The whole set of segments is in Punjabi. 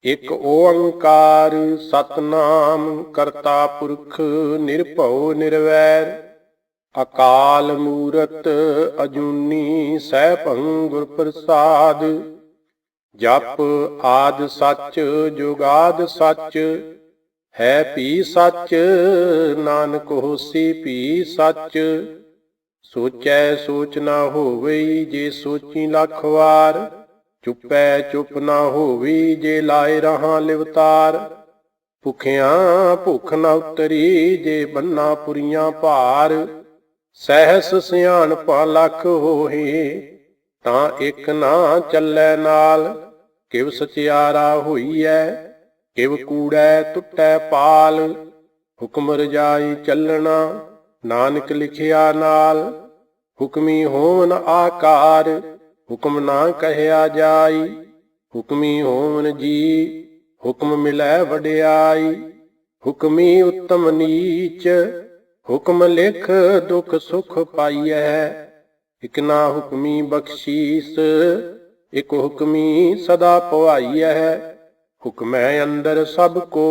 ਇਕ ਓੰਕਾਰ ਸਤਨਾਮ ਕਰਤਾ ਪੁਰਖ ਨਿਰਭਉ ਨਿਰਵੈਰ ਅਕਾਲ ਮੂਰਤ ਅਜੂਨੀ ਸੈਭੰ ਗੁਰ ਪ੍ਰਸਾਦ। ਜਪ ਆਦਿ ਸੱਚ ਜੁਗਾਦਿ ਸੱਚ ਹੈ ਭੀ ਸੱਚ, ਨਾਨਕ ਹੋਸੀ ਭੀ ਸੱਚ। ਸੋਚੈ ਸੋਚ ਨਾ ਹੋਵਈ, ਜੇ ਸੋਚੀ ਲੱਖ ਵਾਰ। ਚੁੱਪੈ ਚੁੱਪ ਨਾ ਹੋਵੀ, ਜੇ ਲਾਏ ਰਹਾ ਲਿਵਤਾਰ। ਭੁਖਿਆਂ ਭੁੱਖ ਨਾ ਉਤਰੀ, ਜੇ ਬੰਨਾ ਪੁਰੀਆਂ ਭਾਰ। ਸਹਿਸ ਸਿਆਣਪਾ ਲੱਖ ਹੋਏ, ਤਾਂ ਇੱਕ ਨਾ ਚੱਲੈ ਨਾਲ। ਕਿਵ ਸਚਿਆਰਾ ਹੋਈਐ, ਕਿਵ ਕੂੜੈ ਟੁੱਟੈ ਪਾਲ। ਹੁਕਮ ਰਜਾਈ ਚੱਲਣਾ, ਨਾਨਕ ਲਿਖਿਆ ਨਾਲ। ਹੁਕਮੀ ਹੋਵਨ ਆਕਾਰ, ਹੁਕਮ ਨਾ ਕਹਿਆ ਜਾਈ। ਹੁਕਮੀ ਹੋਵਨ ਜੀ, ਹੁਕਮ ਮਿਲੈ ਵਡਿਆਈ। ਹੁਕਮੀ ਉੱਤਮ ਨੀਚ, ਹੁਕਮ ਲਿਖ ਦੁਖ ਸੁਖ ਪਾਈਐ। ਇਕ ਨਾ ਹੁਕਮੀ ਬਖਸ਼ੀਸ, ਇਕ ਹੁਕਮੀ ਸਦਾ ਪਵਾਈਐ। ਹੁਕਮੈ ਅੰਦਰ ਸਭ ਕੋ,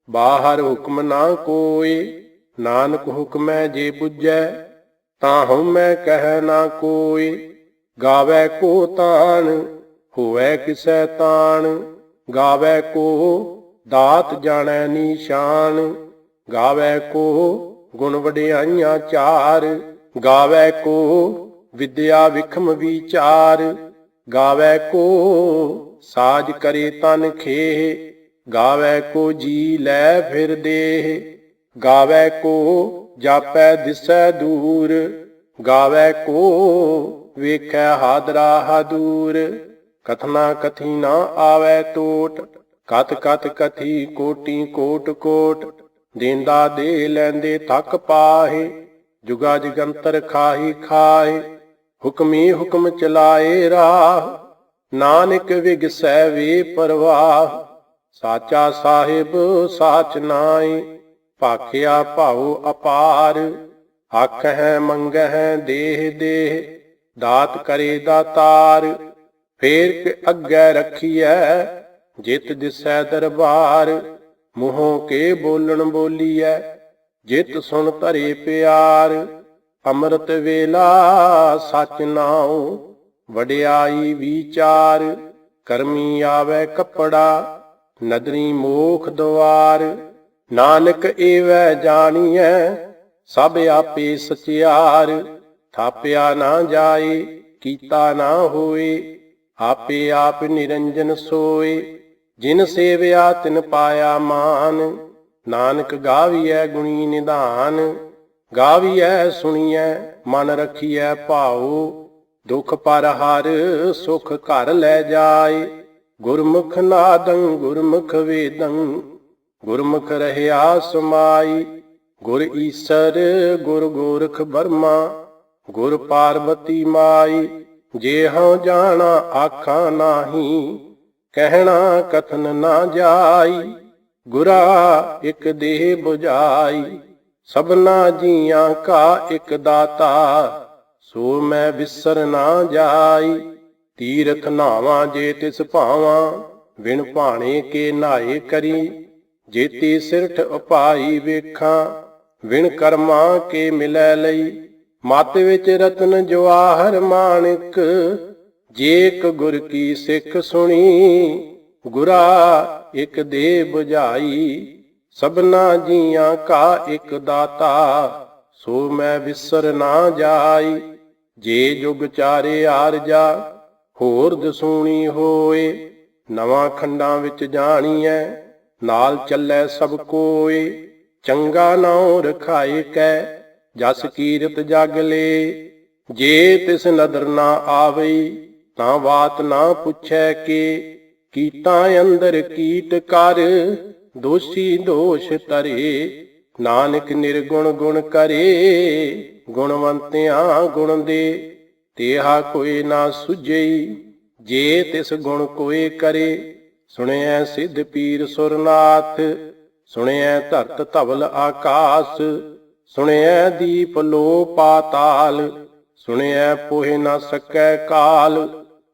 ਬਾਹਰ ਹੁਕਮ ਨਾ ਕੋਇ। ਨਾਨਕ ਹੁਕਮੈ ਜੇ ਬੁਝੈ, ਤਾਂ ਹਉਮੈ ਕਹਿ ਨਾ ਕੋਇ। ਗਾਵੈ ਕੋ ਤਾਣ, ਹੋਵੈ ਕਿਸੈ ਤਾਣ। ਗਾਵੈ ਕੋ ਦਾਤ ਜਾਣੈ ਨੀਸ਼ਾਨ। ਗਾਵੈ ਕੋ ਗੁਣ ਵਡਿਆਈਆਂ ਚਾਰ। ਗਾਵੈ ਕੋ ਵਿਦਿਆ ਵਿਖਮ ਵਿਚਾਰ। ਗਾਵੈ ਕੋ ਸਾਜ ਕਰੇ ਤਨ ਖੇਹ। ਗਾਵੈ ਕੋ ਜੀ ਲੈ ਫਿਰ ਦੇਹ। ਗਾਵੈ ਕੋ ਜਾਪੈ ਦਿਸੈ ਦੂਰ। ਗਾਵੈ ਕੋ ਵੇਖੈ ਹਾਦਰਾ ਹਾਦੂਰ। ਕਥਨਾ ਕਥੀ ਨਾ ਆਵੈ ਟੋਟ, ਕਥ ਕਥ ਕਥੀ ਕੋਟੀ ਕੋਟ ਕੋਟ। ਦੇਂਦਾ ਦੇ ਲੈਂਦੇ ਥੱਕ ਪਾਹੇ, ਜੁਗਾ ਜਗੰਤਰ ਖਾਹੀ ਖਾਹੇ। ਹੁਕਮੀ ਹੁਕਮ ਚਲਾਏ ਰਾਹ, ਨਾਨਕ ਵਿਗਸੈ ਵੇ ਪਰਵਾਹ। ਸਾਚਾ ਸਾਹਿਬ ਸਾਚ ਨਾਈ, ਭਾਖਿਆ ਭਾਉ ਅਪਾਰ। ਆਖਹਿ ਮੰਗਹਿ ਦੇਹ ਦੇਹ, ਦਾਤ ਕਰੇ ਦਾਤਾਰ। ਫੇਰ ਕੇ ਅੱਗੇ ਰੱਖੀਐ, ਜਿਤ ਦਿਸੈ ਦਰਬਾਰ। ਮੂੰਹੋਂ ਕੇ ਬੋਲਣ ਬੋਲੀਐ, ਜਿਤ ਸੁਣ ਧਰੇ ਪਿਆਰ। ਅੰਮ੍ਰਿਤ ਵੇਲਾ ਸਚ ਨਾਉ, ਵਡਿਆਈ ਵਿਚਾਰ। ਕਰਮੀ ਆਵੈ ਕੱਪੜਾ, ਨਦਰੀ ਮੋਖ ਦੁਆਰ। ਨਾਨਕ ਏਵੈ ਜਾਣੀਐ, ਸਭ ਆਪੇ ਸਚਿਆਰ। ਥਾਪਿਆ ਨਾ ਜਾਏ, ਕੀਤਾ ਨਾ ਹੋਏ, ਆਪੇ ਆਪ ਨਿਰੰਜਨ ਸੋਏ। ਜਿਨ ਸੇਵਿਆ ਤਿਨ ਪਾਇਆ ਮਾਨ, ਨਾਨਕ ਗਾਵੀਐ ਗੁਣੀ ਨਿਧਾਨ। ਗਾਵੀਐ ਸੁਣੀਐ ਮਨ ਰਖੀਐ ਭਾਉ, ਦੁਖ ਪਰ ਹਰ ਸੁਖ ਘਰ ਲੈ ਜਾਏ। ਗੁਰਮੁਖ ਨਾਦੰ ਗੁਰਮੁਖ ਵੇਦੰ, ਗੁਰਮੁਖ ਰਹਿਆ ਸਮਾਈ। ਗੁਰ ਈਸਰ ਗੁਰ ਗੋਰਖ ਬਰਮਾ, ਗੁਰ ਪਾਰਬਤੀ ਮਾਈ। ਜੇ ਹਉ ਜਾਣਾ ਆਖਾਂ ਨਾਹੀ, ਕਹਿਣਾ ਕਥਨ ਨਾ ਜਾਈ। ਗੁਰਾ ਇਕ ਦੇਹ 부ਝਾਈ, ਸਭਨਾ ਜੀਆਂ ਕਾ ਇਕ ਦਾਤਾ। ਸੋ ਮੈਂ ਵਿਸਰ ਨਾ ਜਾਈ। ਤੀਰਥ ਨਾਵਾਂ ਜੇ ਤਿਸ ਭਾਵਾਂ, ਵਿਣ ਭਾਣੇ ਕੇ ਨਾਏ ਕਰੀ। ਜੇਤੀ ਸਿਰਠ ਉਪਾਈ ਵੇਖਾਂ, ਵਿਣ ਕਰਮਾਂ ਕੇ ਮਿਲੈ ਲਈ। ਮਤ ਵਿੱਚ ਰਤਨ ਜਵਾਹਰ ਮਾਣਿਕ, ਜੇ ਇਕ ਗੁਰ ਕੀ ਸਿੱਖ ਸੁਣੀ। ਗੁਰਾ ਇਕ ਦੇਹ 부ਝਾਈ, ਸਭਨਾ ਜੀਆਂ ਕਾ ਇਕ ਦਾਤਾ। ਸੋ ਮੈਂ ਵਿਸਰ ਨਾ ਜਾਈ। ਜੇ ਜੁਗ ਚਾਰੇ ਆਰਜਾ, ਹੋਰ ਦਸੂਣੀ ਹੋਏ। ਨਵਾਂ ਖੰਡਾਂ ਵਿੱਚ ਜਾਣੀਐ, ਨਾਲ ਚੱਲੈ ਸਭ ਕੋਏ। ਚੰਗਾ ਨਾਉ ਰਖਾਏ ਕੈ, ਜਸ ਕੀਰਤ ਜਗ ਲੇ। ਜੇ ਤਿਸ ਨਦਰ ਨਾ ਆਵਈ, ਤਾਂ ਬਾਤ ਨਾ ਪੁੱਛੈ ਕੇ। ਕੀਟਾਂ ਅੰਦਰ ਕੀਟ ਕਰ, ਦੋਸ਼ੀ ਦੋਸ਼ ਧਰੇ। ਨਾਨਕ ਨਿਰਗੁਣ ਗੁਣ ਕਰੇ, ਗੁਣਵੰਤਿਆਂ ਗੁਣ ਦੇ। ਤੇਹਾ ਕੋਈ ਨਾ ਸੁਝਈ, ਜੇ ਤਿਸ ਗੁਣ ਕੋਏ ਕਰੇ। ਸੁਣਿਐ ਸਿੱਧ ਪੀਰ ਸੁਰਨਾਥ, ਸੁਣਿਐ ਧਰਤ ਧਵਲ ਆਕਾਸ। ਸੁਣਿਐ ਦੀਪ ਲੋ ਪਾਤਾਲ, ਸੁਣਿਐ ਪੋਹਿ ਨਾ ਸਕੈ ਕਾਲ।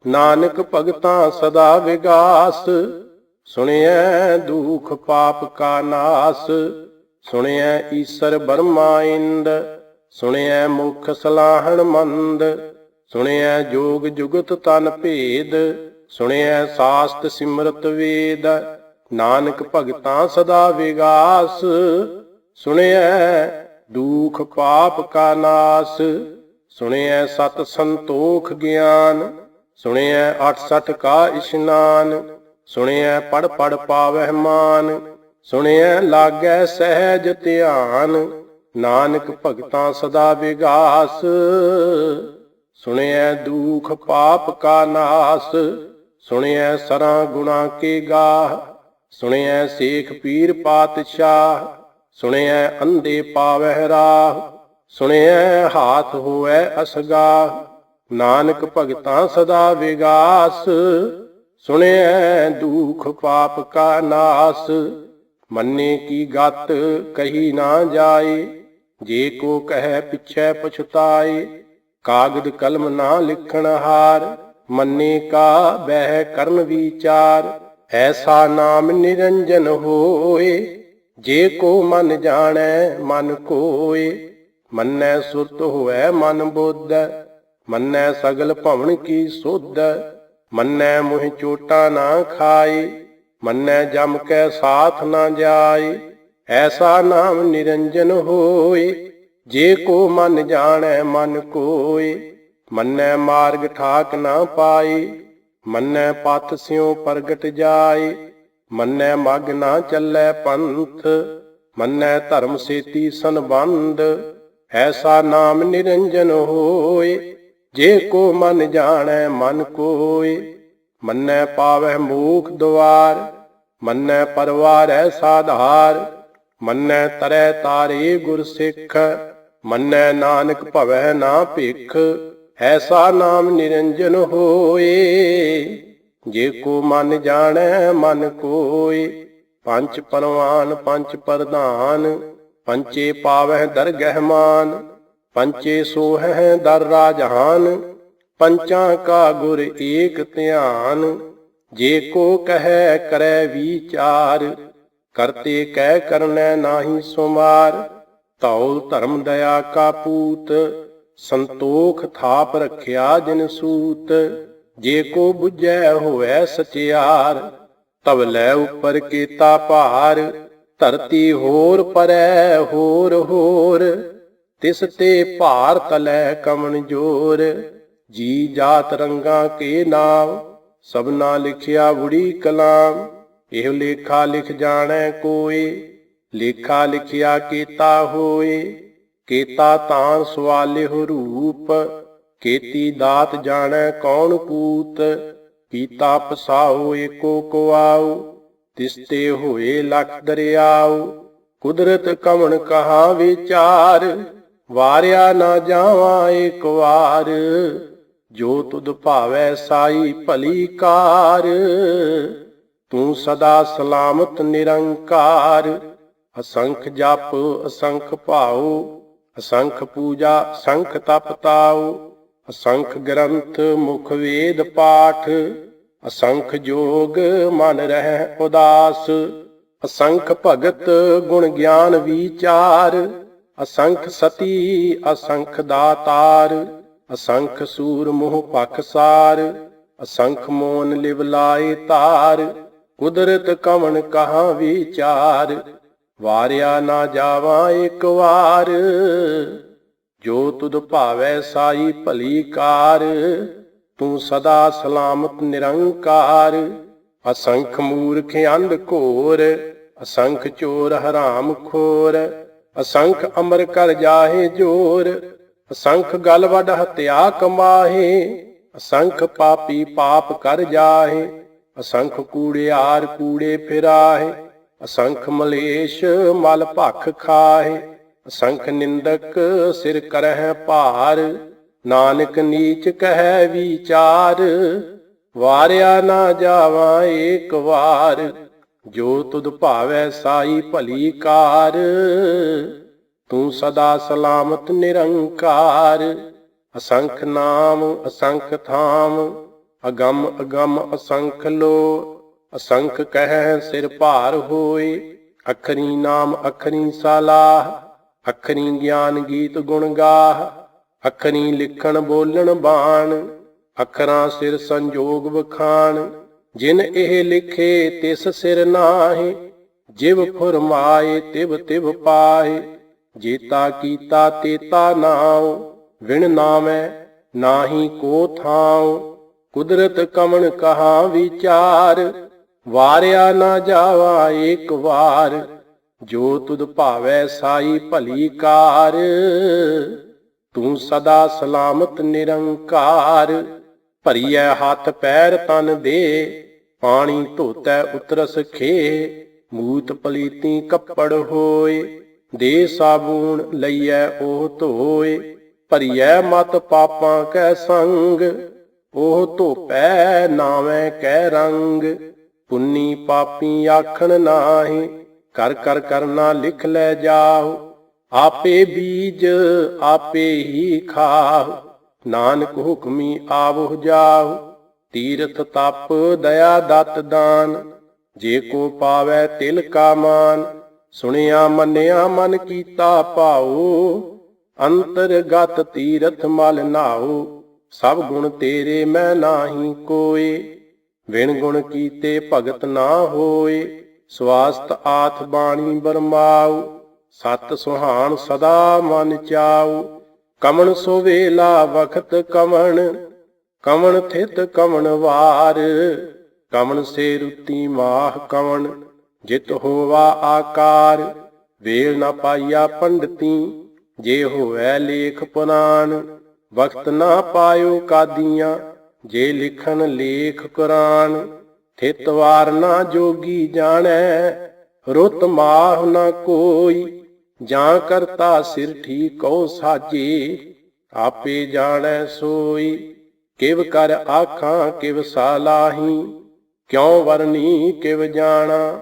ਨਾਨਕ ਭਗਤਾਂ ਸਦਾ ਵਿਗਾਸ, ਸੁਣਿਐ ਦੁਖ ਪਾਪ ਕਾ ਨਾਸ। ਸੁਣਿਐ ਈਸਰ ਬਰਮਾ ਇੰਦ। ਸੁਣਿਐ ਮੁਖ ਸਲਾਹਣ ਮੰਦ। ਸੁਣਿਐ ਜੋਗ ਜੁਗਤ ਤਨ ਭੇਦ। ਸੁਣਿਐ ਸਾਸਤ ਸਿਮਰਤ ਵੇਦ। ਨਾਨਕ ਭਗਤਾਂ ਸਦਾ ਵਿਗਾਸ। ਸੁਣਿਐ ਦੁਖ ਪਾਪ ਕਾ ਨਾਸ। ਸੁਣਿਐ ਸਤ ਸੰਤੋਖ ਗਿਆਨ। ਸੁਣਿਐ 68 ਕਾ ਇਸ਼ਨਾਨ। ਸੁਣਿਐ ਪੜ ਪੜ ਪਾਵਹਿ ਮਾਨ। ਸੁਣਿਐ ਲਾਗੈ ਸਹਿਜ ਧਿਆਨ। ਨਾਨਕ ਭਗਤਾਂ ਸਦਾ ਵਿਗਾਸ। ਸੁਣਿਐ ਦੁਖ ਪਾਪ ਕਾ ਨਾਸ। ਸੁਣਿਐ ਸਰਾਂ ਗੁਣਾ ਕੇ ਗਾਹ। ਸੁਣਿਐ ਸੇਖ ਪੀਰ ਪਾਤਸ਼ਾਹ। ਸੁਣਿਐ ਅੰਧੇ ਪਾਵਹਿ ਰਾਹ। ਸੁਣਿਐ ਹਾਥ ਹੋਵੈ ਅਸਗਾਹ। ਨਾਨਕ ਭਗਤਾਂ ਸਦਾ ਵਿਗਾਸ। ਸੁਣਿਐ ਦੁਖ ਪਾਪ ਕਾ ਨਾਸ। ਮੰਨੇ ਕੀ ਗਤ ਕਹੀ ਨਾ ਜਾਏ। ਜੇ ਕੋ ਕਹਿ ਪਿਛੈ ਪਛਤਾਏ। ਕਾਗਦ ਕਲਮ ਨਾ ਲਿਖਣ ਹਾਰ। ਮੰਨੇ ਕਾ ਬਹਿ ਕਰਨ ਵਿਚਾਰ। ਐਸਾ ਨਾਮ ਨਿਰੰਜਨ ਹੋਏ। ਜੇ ਕੋ ਮਨ ਜਾਣੈ ਮਨ ਕੋਏ। ਮੰਨੈ ਸੁਰਤ ਹੋਵੈ ਮਨ ਬੁੱਧ। ਮੰਨੈ ਸਗਲ ਭਵਨ ਕੀ ਸੁਧ। ਮੰਨੈ ਮੁਹਿ ਚੋਟਾ ਨਾ ਖਾਏ। ਮੰਨੈ ਜਮ ਕੈ ਸਾਥ ਨਾ ਜਾਏ। ਐਸਾ ਨਾਮ ਨਿਰੰਜਨ ਹੋਏ। ਜੇ ਕੋ ਮਨ ਜਾਣੈ ਮਨ ਕੋਏ। ਮੰਨੈ ਮਾਰਗ ਠਾਕ ਨਾ ਪਾਏ। ਮੰਨੈ ਪਥ ਸਿਉ ਪ੍ਰਗਟ ਜਾਏ। ਮੰਨੈ ਮਗ ਨਾ ਚੱਲੈ ਪੰਥ। ਮੰਨੈ ਧਰਮ ਸੇਤੀ ਸੰਬੰਧ। ਐਸਾ ਨਾਮ ਨਿਰੰਜਨ ਹੋਏ। ਜੇ ਕੋ ਮਨ ਜਾਣੈ ਮਨ ਕੋਏ। ਮੰਨੈ ਪਾਵਹਿ ਮੋਖ ਦੁਆਰ। ਮੰਨੈ ਪਰਵਾਰੈ ਸਾਧਾਰ। ਮੰਨੈ ਤਰੈ ਤਾਰੇ ਗੁਰ ਸਿੱਖ। ਮੰਨੈ ਨਾਨਕ ਭਵੈ ਨਾ ਭਿਖ। ਐਸਾ ਨਾਮ ਨਿਰੰਜਨ ਹੋਏ। ਜੇ ਕੋ ਮਨ ਜਾਣੈ ਮਨ ਕੋਏ। ਪੰਚ ਪਰਵਾਨ ਪੰਚ ਪ੍ਰਧਾਨ। ਪੰਚੇ ਪਾਵਹਿ ਦਰਗਹਿ ਮਾਨ। ਪੰਚੇ ਸੋਹਹਿ ਦਰ ਰਾਜਹਾਨ। ਪੰਚਾਂ ਕਾ ਗੁਰ ਏਕ ਧਿਆਨ। ਜੇ ਕੋ ਕਹੈ ਕਰੈ ਵਿਚਾਰ। ਕਰਤੇ ਕਹਿ ਕਰਨੈ ਨਾਹੀ ਸੁਮਾਰ। ਧੌਲ ਧਰਮ ਦਇਆ ਕਾ ਪੂਤ। ਸੰਤੋਖ ਥਾਪ ਰਖਿਆ ਜਿਨ ਸੂਤ। ਜੇ ਕੋ ਬੁਝੈ ਹੋਵੈ ਸਚਿਆਰ। ਤਵਲੇ ਉਪਰ ਕੀਤਾ ਭਾਰ। ਧਰਤੀ ਹੋਰ ਪਰੈ ਹੋਰ ਹੋਰ। ਤਿਸ ਤੇ ਭਾਰ ਤਲੈ ਕਮਨ ਜੋਰ। ਜੀ ਜਾਤ ਰੰਗਾਂ ਕੇ ਨਾਮ। ਸਭਨਾ ਲਿਖਿਆ ਬੁੜੀ ਕਲਾਮ। ਇਹ ਲੇਖਾ ਲਿਖ ਜਾਣੈ ਕੋਏ। ਲੇਖਾ ਲਿਖਿਆ ਕੀਤਾ ਹੋਏ। ਕੀਤਾ ਤਾਂ ਸਵਾਲਿਹੁ ਰੂਪ। ਕੀਤੀ ਦਾਤ ਜਾਣੈ ਕੌਣ ਕੂਤ। ਕੀਤਾ ਪਸਾਉ ਏਕੋ ਕੁਆਉ। ਤਿਸ ਤੇ ਹੋਏ ਲਖ ਦਰਿਆਉ। ਕੁਦਰਤ ਕਵਣ ਕਹਾ ਵਿਚਾਰ। ਵਾਰਿਆ ਨਾ ਜਾਵਾਂ ਏਕ ਵਾਰ। ਜੋ ਤੁਧ ਭਾਵੈ ਸਾਈ ਭਲੀ ਕਾਰ। ਤੂੰ ਸਦਾ ਸਲਾਮਤ ਨਿਰੰਕਾਰ। ਅਸੰਖ ਜਪ ਅਸੰਖ ਭਾਉ। ਅਸੰਖ ਪੂਜਾ ਅਸੰਖ ਤਪ ਤਾਉ। ਅਸੰਖ ਗ੍ਰੰਥ ਮੁਖ ਵੇਦ ਪਾਠ। ਅਸੰਖ ਜੋਗ ਮਨ ਰਹਿ ਉਦਾਸ। ਅਸੰਖ ਭਗਤ ਗੁਣ ਗਿਆਨ ਵਿਚਾਰ। ਅਸੰਖ ਸਤੀ ਅਸੰਖ ਦਾਤਾਰ। ਅਸੰਖ ਸੂਰ ਮੋਹ ਪਖਸਾਰ। ਅਸੰਖ ਮੋਨ ਲਿਵ ਲਾਏ ਤਾਰ। ਕੁਦਰਤ ਕਵਣ ਕਹਾ ਵਿਚਾਰ। ਵਾਰਿਆ ਨਾ ਜਾਵਾਂ ਏਕ ਵਾਰ। ਜੋ ਤੁਧ ਭਾਵੈ ਸਾਈ ਭਲੀ ਕਾਰ। ਤੂੰ ਸਦਾ ਸਲਾਮਤ ਨਿਰੰਕਾਰ। ਅਸੰਖ ਮੂਰਖ ਅੰਧ ਘੋਰ। ਅਸੰਖ ਚੋਰ ਹਰਾਮ ਖੋਰ। ਅਸੰਖ ਅਮਰ ਕਰ ਜਾਹੇ ਜੋਰ। ਅਸੰਖ ਗਲ ਵੱਡ ਹਤਿਆ ਕਮਾਹੇ। ਅਸੰਖ ਪਾਪੀ ਪਾਪ ਕਰ ਜਾਹੇ। ਅਸੰਖ ਕੂੜਿਆਰ ਕੂੜੇ ਫਿਰਾਹੇ। ਅਸੰਖ ਮਲੇਸ਼ ਮਲ ਭਖ ਖਾਹੇ। ਅਸੰਖ ਨਿੰਦਕ ਸਿਰ ਕਰਹਿ ਭਾਰ। ਨਾਨਕ ਨੀਚ ਕਹਿ ਵਿਚਾਰ। ਵਾਰਿਆ ਨਾ ਜਾਵਾਂ ਏਕ ਵਾਰ। ਜੋ ਤੁਧ ਭਾਵੈ ਸਾਈ ਭਲੀ ਕਾਰ। ਤੂੰ ਸਦਾ ਸਲਾਮਤ ਨਿਰੰਕਾਰ। ਅਸੰਖ ਨਾਮ ਅਸੰਖ ਥਾਮ। ਅਗੰਮ ਅਗੰਮ ਅਸੰਖ ਲੋ। ਅਸੰਖ ਕਹਿ ਸਿਰ ਭਾਰ ਹੋਏ। ਅਖਰੀ ਨਾਮ ਅਖਰੀ ਸਲਾਹ, ਅਖਰੀ ਗਿਆਨ ਗੀਤ ਗੁਣ ਗਾਹ। ਅਖਰੀ ਲਿਖਣ ਬੋਲਣ ਬਾਣ, ਅਖਰਾਂ ਸਿਰ ਸੰਜੋਗ ਵਖਾਣ। ਜਿਨ ਇਹ ਲਿਖੇ ਤਿਸ ਸਿਰ ਨਾਹੀ, ਜਿਵ ਫੁਰਮਾਏ ਤਿਵ ਤਿਵ ਪਾਏ। ਜੇਤਾ ਕੀਤਾ ਤੇਤਾ ਨਾਉ, ਵਿਣ ਨਾਮੈ ਨਾਹੀ ਕੋ ਥਾਉ। ਕੁਦਰਤ ਕਮਣ ਕਹਾ ਵਿਚਾਰ, ਵਾਰਿਆ ਨਾ ਜਾਵਾ ਏਕ ਵਾਰ। ਜੋ ਤੁਧ ਭਾਵੈ ਸਾਈ ਭਲੀ ਕਾਰ, ਤੂੰ ਸਦਾ ਸਲਾਮਤ ਨਿਰੰਕਾਰ। ਭਰੀਐ ਹੱਥ ਪੈਰ ਤਨ ਦੇ, ਪਾਣੀ ਧੋਤੈ ਉਤਰਸ ਖੇ। ਮੂਤ ਪਲੀਤੀ ਕੱਪੜ ਹੋਏ, ਦੇ ਸਾਬੂਨ ਲਈਐ ਉਹ ਧੋਏ। ਭਰੀਐ ਮਤ ਪਾਪਾਂ ਕੈ ਸੰਗ, ਉਹ ਧੋਪੈ ਨਾਵੇਂ ਕੈ ਰੰਗ। ਪੁੰਨੀ ਪਾਪੀ ਆਖਣ ਨਾਹੀ, ਕਰ ਕਰ ਕਰਨਾ ਲਿਖ ਲੈ ਜਾਹੁ। ਆਪੇ ਬੀਜ ਆਪੇ ਹੀ ਖਾਹੁ, ਨਾਨਕ ਹੁਕਮੀ ਆਵਹੁ ਜਾਹੁ। ਤੀਰਥ ਤਪ ਦਇਆ ਦਤ ਦਾਨ, ਜੇ ਕੋ ਪਾਵੈ ਤਿਲ ਕਾ ਮਾਨ। ਸੁਣਿਆ ਮੰਨਿਆ ਮਨ ਕੀਤਾ ਭਾਉ, ਅੰਤਰਗਤ ਤੀਰਥ ਮਲ ਨਾਉ। ਸਭ ਗੁਣ ਤੇਰੇ ਮੈਂ ਨਾਹੀ ਕੋਏ, ਵਿਣ ਗੁਣ ਕੀਤੇ ਭਗਤ ਨਾ ਹੋਏ। ਸਵਾਸਤ ਆਥ ਬਾਣੀ ਬਰਮਾਉ, ਸਤ ਸੁਹਾਣ ਸਦਾ ਮਨ ਚਾਉ। ਕਮਣ ਸੋ ਵੇਲਾ ਵਖਤ ਕਮਣ, ਕਮਣ ਥਿਤ ਕਮਣ ਵਾਰ। ਕਮਣ ਸੇ ਰੁੱਤੀ ਮਾਹ ਕਮਣ, ਜਿਤ ਹੋਵਾ ਆਕਾਰ। ਵੇਲ ਨਾ ਪਾਈਆ ਪੰਡਤੀ, ਜੇ ਹੋਵੈ ਲੇਖ ਪੁਰਾਣ। ਵਕਤ ਨਾ ਪਾਇਓ ਕਾਦੀਆਂ, ਜੇ ਲਿਖਣ ਲੇਖ ਕੁਰਾਨ। ਥਿਤ ਵਾਰ ਨਾ ਜੋਗੀ ਜਾਣੈ, ਰੁੱਤ ਮਾਹ ਨਾ ਕੋਈ। ਜਾਂ ਕਰਤਾ ਸਿਰ ਠੀਕੋ ਸਾਜੇ, ਆਪੇ ਜਾਣੈ ਸੋਈ। ਕਿਵ ਕਰ ਆਖਾਂ ਕਿਵ ਸਾਲਾਹੀ, ਕਿਉ ਵਰਨੀ ਕਿਵ ਜਾਣਾ।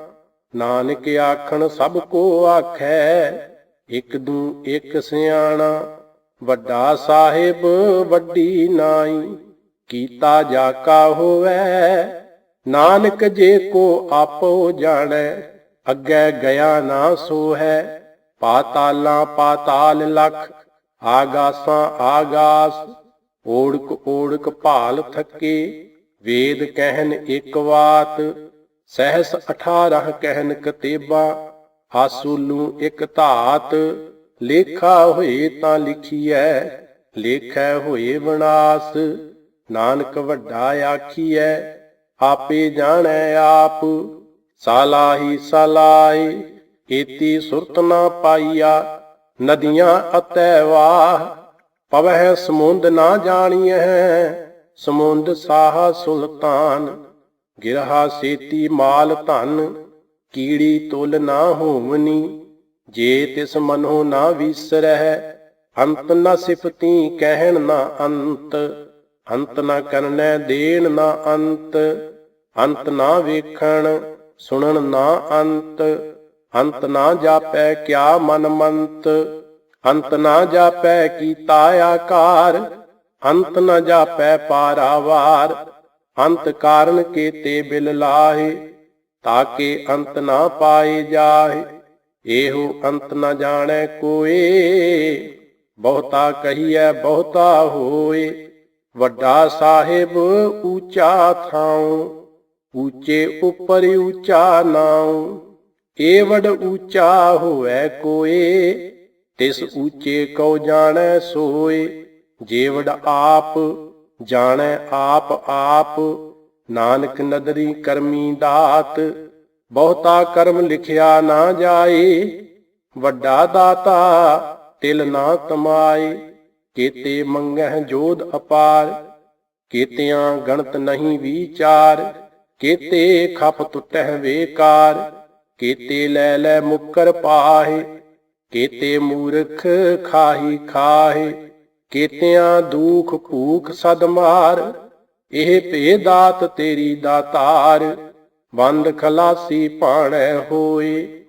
ਨਾਨਕ ਆਖਣ ਸਭ ਕੋ ਆਖੈ, ਇਕ ਦੂ ਇਕ ਸਿਆਣਾ। ਵੱਡਾ ਸਾਹਿਬ ਵੱਡੀ ਨਾਈ, ਕੀਤਾ ਜਾ ਕਾ ਹੋਵੈ। ਨਾਨਕ ਜੇ ਕੋ ਆਪੋ ਜਾਣੈ, ਅੱਗੇ ਗਿਆ ਨਾ ਸੋ ਹੈ। ਪਾਤਾਲਾਂ ਪਾਤਾਲ ਲਖ, ਆਗਾਸਾਂ ਆਗਾਸ। ਓੜਕ ਓੜਕ ਭਾਲ ਥਕੇ, ਵੇਦ ਕਹਿਨ ਇੱਕ ਵਾਤ। ਸਹਿਸ 18 ਕਹਿਨ ਕਤੇਬਾ, ਆਸੂਲੂ ਇੱਕ ਧਾਤ। ਲੇਖਾ ਹੋਏ ਤਾਂ ਲਿਖੀਐ, ਲੇਖੈ ਹੋਏ ਵਿਨਾਸ਼। ਨਾਨਕ ਵੱਡਾ ਆਖੀਐ, ਆਪੇ ਜਾਣੈ ਆਪ। ਸਾਲਾਹੀ ਸਲਾਏ, ਏਤੀ ਸੁਰਤ ਨਾ ਪਾਈਆ। ਨਦੀਆਂ ਅਤੈ ਵਾਹ, ਪਵਹਿ ਸਮੁੰਦ ਨਾ ਜਾਣੀਐ। ਸਮੁੰਦ ਸਾਹਾ ਸੁਲਤਾਨ, ਗਿਰਹਾ ਸੇਤੀ ਮਾਲ ਧਨ। ਕੀੜੀ ਤੁਲ ਨਾ ਹੋਵਨੀ, ਜੇ ਤਿਸ ਮਨੋ ਨਾ ਵੀਸਰਹਿ। ਅੰਤ ਨ ਸਿਫਤੀ ਕਹਿਣ ਨਾ ਅੰਤ, ਅੰਤ ਨ ਕਰਨੈ ਦੇਣ ਨਾ ਅੰਤ। ਅੰਤ ਨਾ ਵੇਖਣ ਸੁਣਨ ਨਾ ਅੰਤ, ਅੰਤ ਨਾ ਜਾਪੈ ਕਿਆ ਮਨ ਮੰਤ। ਅੰਤ ਨਾ ਜਾਪੈ ਕੀਤਾ ਆਕਾਰ, ਅੰਤ ਨ ਜਾਪੈ ਪਾਰਾਵਾਰ। ਅੰਤ ਕਾਰਨ ਕੇਤੇ ਬਿਲ ਲਾਹੇ, ਤਾਕੇ ਅੰਤ ਨਾ ਪਾਏ ਜਾਹੇ। ਇਹੋ ਅੰਤ ਨ ਜਾਣੈ ਕੋਏ, ਬਹੁਤਾ ਕਹੀਐ ਬਹੁਤਾ ਹੋਏ। ਵੱਡਾ ਸਾਹਿਬ ਊਚਾ ਥਾਉ, ਊਚੇ ਉੱਪਰ ਊਚਾ ਨਾਉ। ਏਵਡ ਊਚਾ ਹੋਵੈ ਕੋਏ, ਤਿਸ ਊਚੇ ਕਉ ਜਾਣੈ ਸੋਏ। ਜੇਵਡ ਆਪ ਜਾਣੈ ਆਪ ਆਪ, ਨਾਨਕ ਨਦਰੀ ਕਰਮੀ ਦਾਤ। ਬਹੁਤਾ ਕਰਮ ਲਿਖਿਆ ਨਾ ਜਾਏ, ਵੱਡਾ ਦਾਤਾ ਤਿਲ ਨਾ ਤਮਾਏ। ਕੇਤੇ ਮੰਗਹਿ ਜੋਧ ਅਪਾਰ, ਕੇਤਿਆਂ ਗਣਤ ਨਹੀਂ ਵਿਚਾਰ। ਕੇਤੇ ਖਪ ਟੁੱਟਹਿ ਵੇਕਾਰ, ਕੇਤੇ ਲੈ ਲੈ ਮੁੱਕਰ ਪਾਹੇ। ਕੇਤੇ ਮੂਰਖ ਖਾਹੀ ਖਾਹੇ, ਕੇਤਿਆਂ ਦੁਖ ਭੂਖ ਸਦ ਮਾਰ। ਇਹ ਭੇ ਦਾਤ ਤੇਰੀ ਦਾਤਾਰ, ਬੰਦ ਖਲਾਸੀ ਭਾਣੈ ਹੋਏ।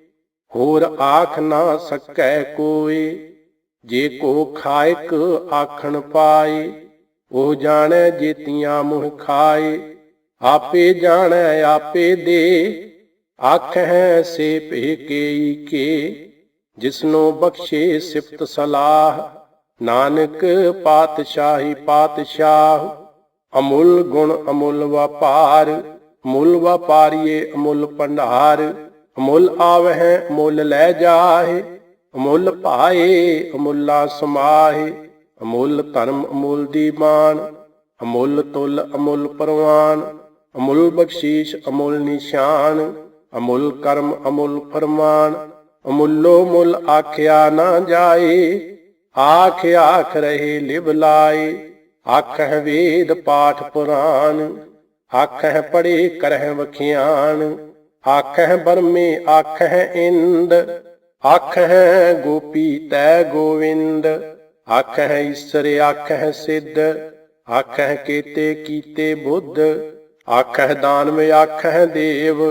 ਹੋਰ ਆਖ ਨਾ ਸਕੈ ਕੋਏ, ਜੇ ਕੋ ਖਾਇਕ ਆਖਣ ਪਾਏ। ਉਹ ਜਾਣੈ ਜੇਤੀਆਂ ਮੁਹ ਖਾਏ, आपे जानै आपे दे, आखै से भेकेई के। जिसनो बख्शे सिफत सलाह, नानक पातशाही पातशाह। अमुल गुण अमुल व्यापार, अमुल व्यापारिये अमुल भंडार। अमुल आवਹਿ अमुल लै जाहे, अमुल पाए अमुला समाहे। अमुल धर्म अमुल दीवान, अमुल तुल अमुल परवान। अमुल बख्शीश अमुल निशान, अमुल कर्म अमुल फरमान। अमुलो मुल आख्या ना जाए, आख आख रहे लिव लाए। आखह वेद पाठ पुराण, आखह पढ़े करह वखियान। आखह बरमे आखह इंद, आखह गोपी तै गोविंद। आखह ईसर आखह सिद्ध, आखह केते कीते बुद्ध। आखह दानव आखह देव,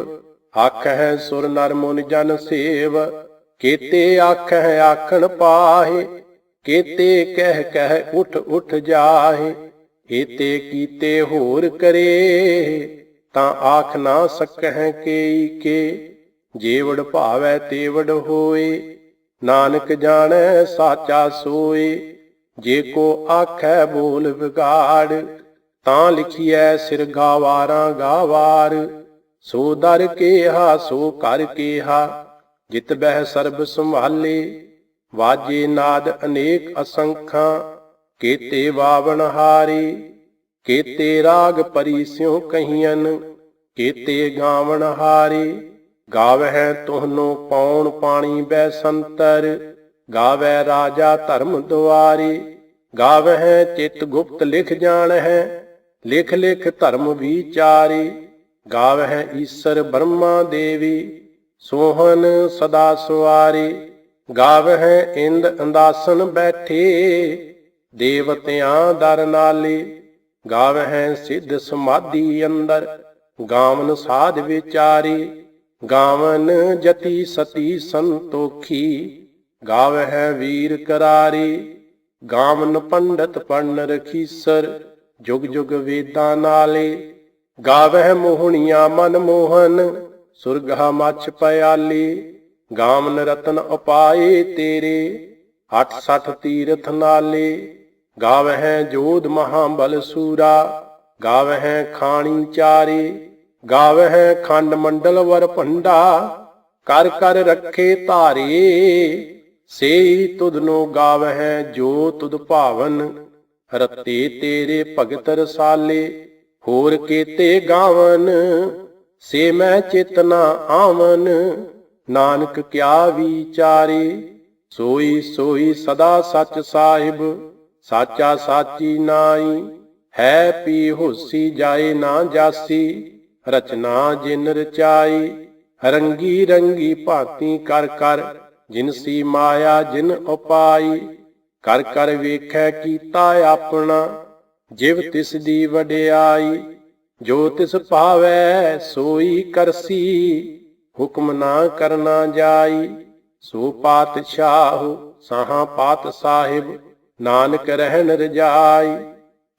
आखह सुर नर मुनि जन सेव। केते आखह आखन पाहे, केते कह कह उठ उठ जाहे। एते कीते होर करे, ਤਾਂ ਆਖ ਨਾ ਸਕਹਿ ਕੇਈ ਕੇ। ਜੇਵੜ ਭਾਵੈ ਤੇਵੜ ਹੋਏ, ਨਾਨਕ ਜਾਣੈ ਸਾਚਾ ਸੋਏ। ਜੇ ਕੋ ਆਖੈ ਬੋਲ ਵਿਗਾੜ, ਤਾਂ ਲਿਖੀਐ ਸਿਰ ਗਾਵਾਰਾਂ ਗਾਵਾਰ। ਸੋ ਦਰ ਕੇਹਾ ਸੋ ਕਰ ਕੇਹਾ, ਜਿਤ ਬਹਿ ਸਰਬ ਸੰਭਾਲੇ। ਵਾਜੇ ਨਾਦ ਅਨੇਕ ਅਸੰਖਾਂ, ਕੇਤੇ ਵਾਵਣ ਹਾਰੇ। केते राग परी स्यों कहियन, केते गावण हारे। गावह तुहनो पौन पाणी बैसंतर, गावै राजा धर्म दुआरे। गावह चित गुप्त लिख जानह, लिख लिख धर्म विचारे। गावह ईसर ब्रह्मा देवी, सोहन सदा सुआरे। गावह इंद अंदासन बैठे, देवतियां दर नाले। गावਹਿ सिद्ध समाधि अंदर, गावन साध विचारी। गावन जति सती संतोखी, गावਹਿ वीर करारी। गावन पंडित पढ़न रखीसर, जुग जुग वेदां नाले। गावਹਿ मोहनिया मन मोहन, सुरगा मछ पयाली। गावन रतन उपाए तेरे, 68 तीरथ नाले। गावਹਿ जोध महाबल सूरा, गावਹਿ खाणी चारे। गावਹਿ खंड मंडल वर भंडा, कर कर रखे धारे। सेई तुधनो गावਹਿ जो तुध भावन, रते तेरे भगत रसाले। होर केते गावन, से मैं चेतना आवन। नानक क्या विचारे, सोई सोई सदा सच साहिब। साचा साची नाई, है पी होसी जाए ना जासी। रचना जिन रचाई, रंगी रंगी भांति कर कर। जिनसी माया जिन उपाई, कर कर वेखै कीता अपना। जिव तिस दी वडियाई, जो तिस पावै सोई करसी। हुक्म ना करना जाई, सो पातशाह साहा पात साहिब। नानक रहन रजाई,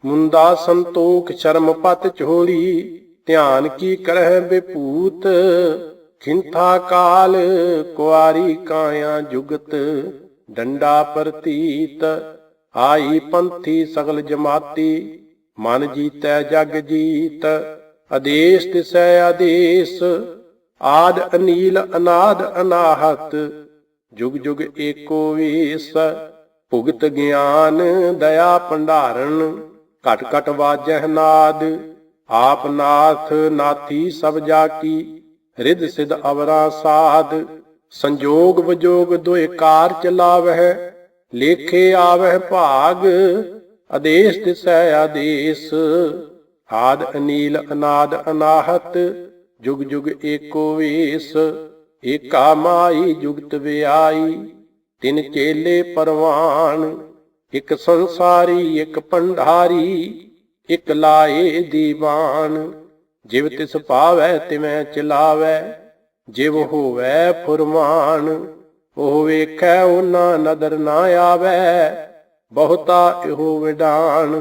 मुंदा संतोख शर्म पत झोली। ध्यान की करह बेपूत, खिंथा काल कुआरी काया जुगत। डंडा प्रतीत आई पंथी सगल जमाती। मन जीतै जग जीत, आदेश तिसै आदेश। आद अनील अनाद अनाहत, जुग जुग एको वेस। भुगत ज्ञान दया भंडारण, घट घट वाजह नाद। आप नाथ नाथी सब जाकी, रिद सिद अवरा साध। संजोग विजोग दुए कार चलावह, लेखे आवह भाग। आदेश दिसै आदेश, आद अनील अनाद अनाहत। जुग जुग एको वेस, एका माई जुगत व्याई। तिन चेले परवान, एक संसारी एक भंडारी। एक लाए दीवान, जिव तिस पावै तिवै चलावै। जिव होवै फुरमान, ओह वेखै ओना नदर ना आवै। बहुता इहो विडान,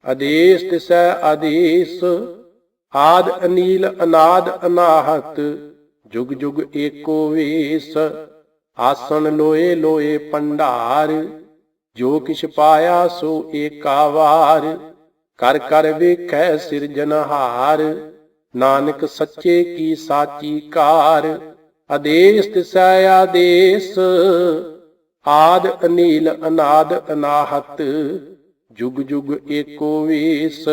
आदेश तिसै आदेश। ਆਦ ਅਨੀਲ ਅਨਾਦ ਅਨਾਹਤ ਜੁਗ ਜੁਗ ਏਕੋ ਵੇਸ। ਆਸਣ ਲੋਏ ਲੋਏ ਭੰਡਾਰ ਜੋ ਕਿਛ ਪਾਇਆ ਸੋ ਏਕਾ ਵਾਰ। ਕਰ ਕਰ ਵੇਖੈ ਸਿਰਜਨਹਾਰ ਨਾਨਕ ਸੱਚੇ ਕੀ ਸਾਚੀ ਕਾਰ। ਆਦੇਸ ਤਿਸੈ ਆਦੇਸ ਆਦ ਅਨੀਲ ਅਨਾਦ ਅਨਾਹਤ ਜੁਗ ਜੁਗ ਏਕੋ ਵੇਸ।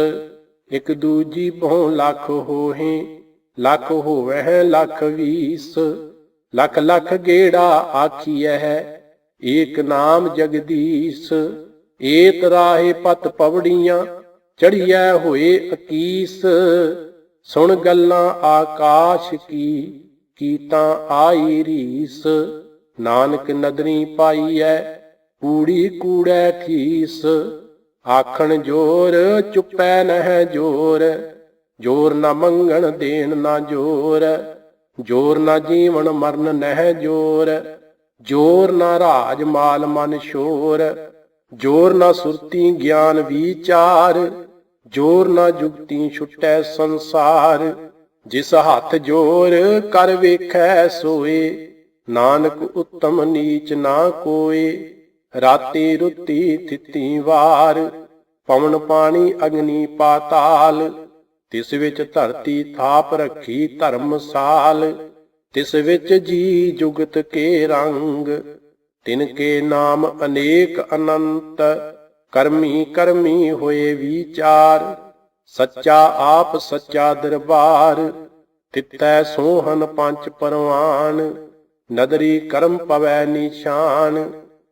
ਇਕ ਦੂਜੀ ਬਹੁ ਲੱਖ ਹੋਹੇ ਲੱਖ ਹੋਵਹਿ ਲੱਖ ਵੀਸ। ਲੱਖ ਲੱਖ ਗੇੜਾ ਆਖੀਐ ਏਕ ਨਾਮ ਜਗਦੀਸ਼। ਏਤ ਰਾਹੇ ਪਤ ਪਵੜੀਆਂ ਚੜੀਐ ਹੋਏ ਅਕੀਸ। ਸੁਣ ਗੱਲਾਂ ਆਕਾਸ਼ ਕੀ ਤਾਂ ਆਈ ਰੀਸ। ਨਾਨਕ ਨਦਰੀ ਪਾਈਐ ਕੂੜੀ ਕੂੜੈ ਠੀਸ। ਆਖਣ ਜੋਰ ਚੁੱਪੈ ਨਹਿ ਜੋਰ ਜੋਰ ਨਾ ਮੰਗਣ ਦੇਣ ਨਾ ਜੋਰ। ਜੋਰ ਨਾ ਜੀਵਨ ਮਰਨ ਨਹਿ ਜੋਰ ਜੋਰ ਨਾ ਰਾਜ ਮਾਲ ਮਨ ਸ਼ੋਰ। ਜੋਰ ਨਾ ਸੁਰਤੀ ਗਿਆਨ ਵਿਚਾਰ ਜੋਰ ਨਾ ਜੁਗਤੀ ਛੁਟੈ ਸੰਸਾਰ। ਜਿਸ ਹੱਥ ਜੋਰ ਕਰ ਵੇਖੈ ਸੋਏ ਨਾਨਕ ਉੱਤਮ ਨੀਚ ਨਾ ਕੋਏ। ਰਾਤੀ ਰੁੱਤੀ ਥਿਤੀ ਵਾਰ ਪਵਨ ਪਾਣੀ ਅਗਨੀ ਪਾਤਾਲ। ਤਿਸ ਵਿੱਚ ਧਰਤੀ ਥਾਪ ਰੱਖੀ ਧਰਮਸਾਲ। ਤਿਸ ਵਿੱਚ ਜੀ ਜੁਗਤ ਕੇ ਰੰਗ ਤਿਨ ਕੇ ਨਾਮ ਅਨੇਕ ਅਨੰਤ। ਕਰਮੀ ਕਰਮੀ ਹੋਏ ਵਿਚਾਰ ਸੱਚਾ ਆਪ ਸੱਚਾ ਦਰਬਾਰ। ਤਿਤੈ ਸੋਹਨ ਪੰਚ ਪਰਵਾਨ ਨਦਰੀ ਕਰਮ ਪਵੈ ਨਿਸ਼ਾਨ।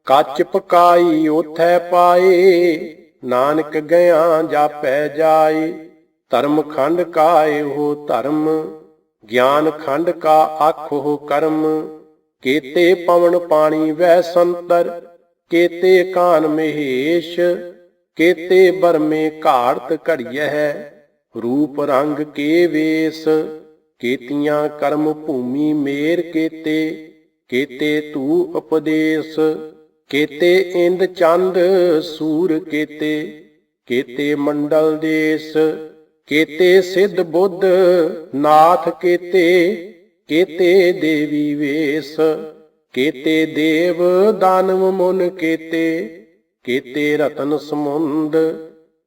ਕੱਚ ਪਕਾਈ ਓਥੈ ਪਾਏ ਨਾਨਕ ਗਿਆ ਜਾਪੈ ਜਾਏ। ਧਰਮ ਖੰਡ ਕਾ ਇਹੋ ਧਰਮ ਗਿਆਨ ਖੰਡ ਕਾ ਆਖੋ ਕਰਮ। ਕੇਤੇ ਪਵਨ ਪਾਣੀ ਵੈ ਸੰਤਰ ਕੇਤੇ ਕਾਨ ਮਹੇਸ਼। ਕੇਤੇ ਬਰਮੇ ਘਾੜਤ ਘੜੀਐ ਰੂਪ ਰੰਗ ਕੇ ਵੇਸ। ਕੇਤੀਆਂ ਕਰਮ ਭੂਮੀ ਮੇਰ ਕੇਤੇ ਕੇਤੇ ਤੂ ਉਪਦੇਸ। ਕੇਤੇ ਇੰਦ ਚੰਦ ਸੂਰ ਕੇਤੇ ਕੇਤੇ ਮੰਡਲ ਦੇਸ। ਕੇਤੇ ਸਿੱਧ ਬੁੱਧ ਨਾਥ ਕੇਤੇ ਕੇਤੇ ਦੇਵੀ ਵੇਸ। ਕੇਤੇ ਦੇਵ ਦਾਨਵ ਮੁਨ ਕੇਤੇ ਕੇਤੇ ਰਤਨ ਸਮੁੰਦ।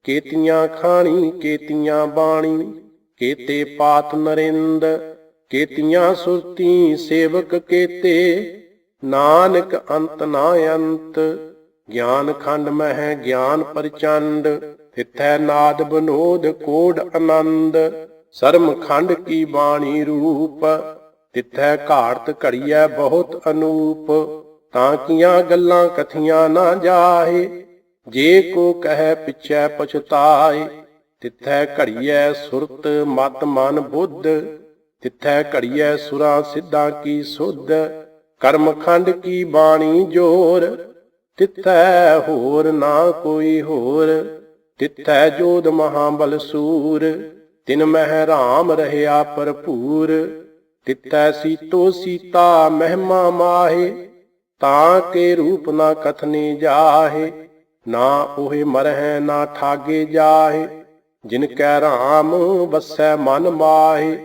ਕੇਤੀਆਂ ਖਾਣੀ ਕੇਤੀਆਂ ਬਾਣੀ ਕੇਤੇ ਪਾਤ ਨਰਿੰਦ। ਕੇਤੀਆਂ ਸੁਰਤੀ ਸੇਵਕ ਕੇਤੇ ਨਾਨਕ ਅੰਤ ਨਾ ਅੰਤ। ਗਿਆਨ ਖੰਡ ਮਹਿ ਗਿਆਨ ਪ੍ਰਚੰਡ ਤਿਥੈ ਨਾਦ ਬਨੋਦ ਕੋਡ ਆਨੰਦ। ਸਰਮ ਖੰਡ ਕੀ ਬਾਣੀ ਰੂਪ ਤਿਥੈ ਘਾੜਤ ਘੜੀਐ ਬਹੁਤ ਅਨੂਪ। ਤਾਂ ਕੀਆਂ ਗੱਲਾਂ ਕਥੀਆਂ ਨਾ ਜਾਹੇ ਜੇ ਕੋ ਕਹੈ ਪਿਛੈ ਪਛਤਾਏ। ਤਿਥੈ ਘੜੀਐ ਸੁਰਤ ਮਤ ਮਨ ਬੁੱਧ ਤਿਥੈ ਘੜੀਐ ਸੁਰਾਂ ਸਿੱਧਾਂ ਕੀ ਸੁਧ। ਕਰਮ ਖੰਡ ਕੀ ਬਾਣੀ ਜੋਰ ਤਿਥੈ ਹੋਰ ਨਾ ਕੋਈ ਹੋਰ। ਤਿਥੈ ਜੋਧ ਮਹਾਬਲ ਸੂਰ ਤਿਨ ਮਹਿ ਰਾਮ ਰਹਿਆ ਭਰਪੂਰ। ਤਿਥੈ ਸੀਤੋ ਸੀਤਾ ਮਹਿਮਾ ਮਾਹੇ ਤਾਂ ਕੇ ਰੂਪ ਨਾ ਕਥਨੇ ਜਾਹੇ। ਨਾ ਉਹੇ ਮਰਹਿ ਨਾ ਠਾਗੇ ਜਾਹੇ ਜਿਨ ਕੈ ਰਾਮ ਵਸੈ ਮਨ ਮਾਹੇ।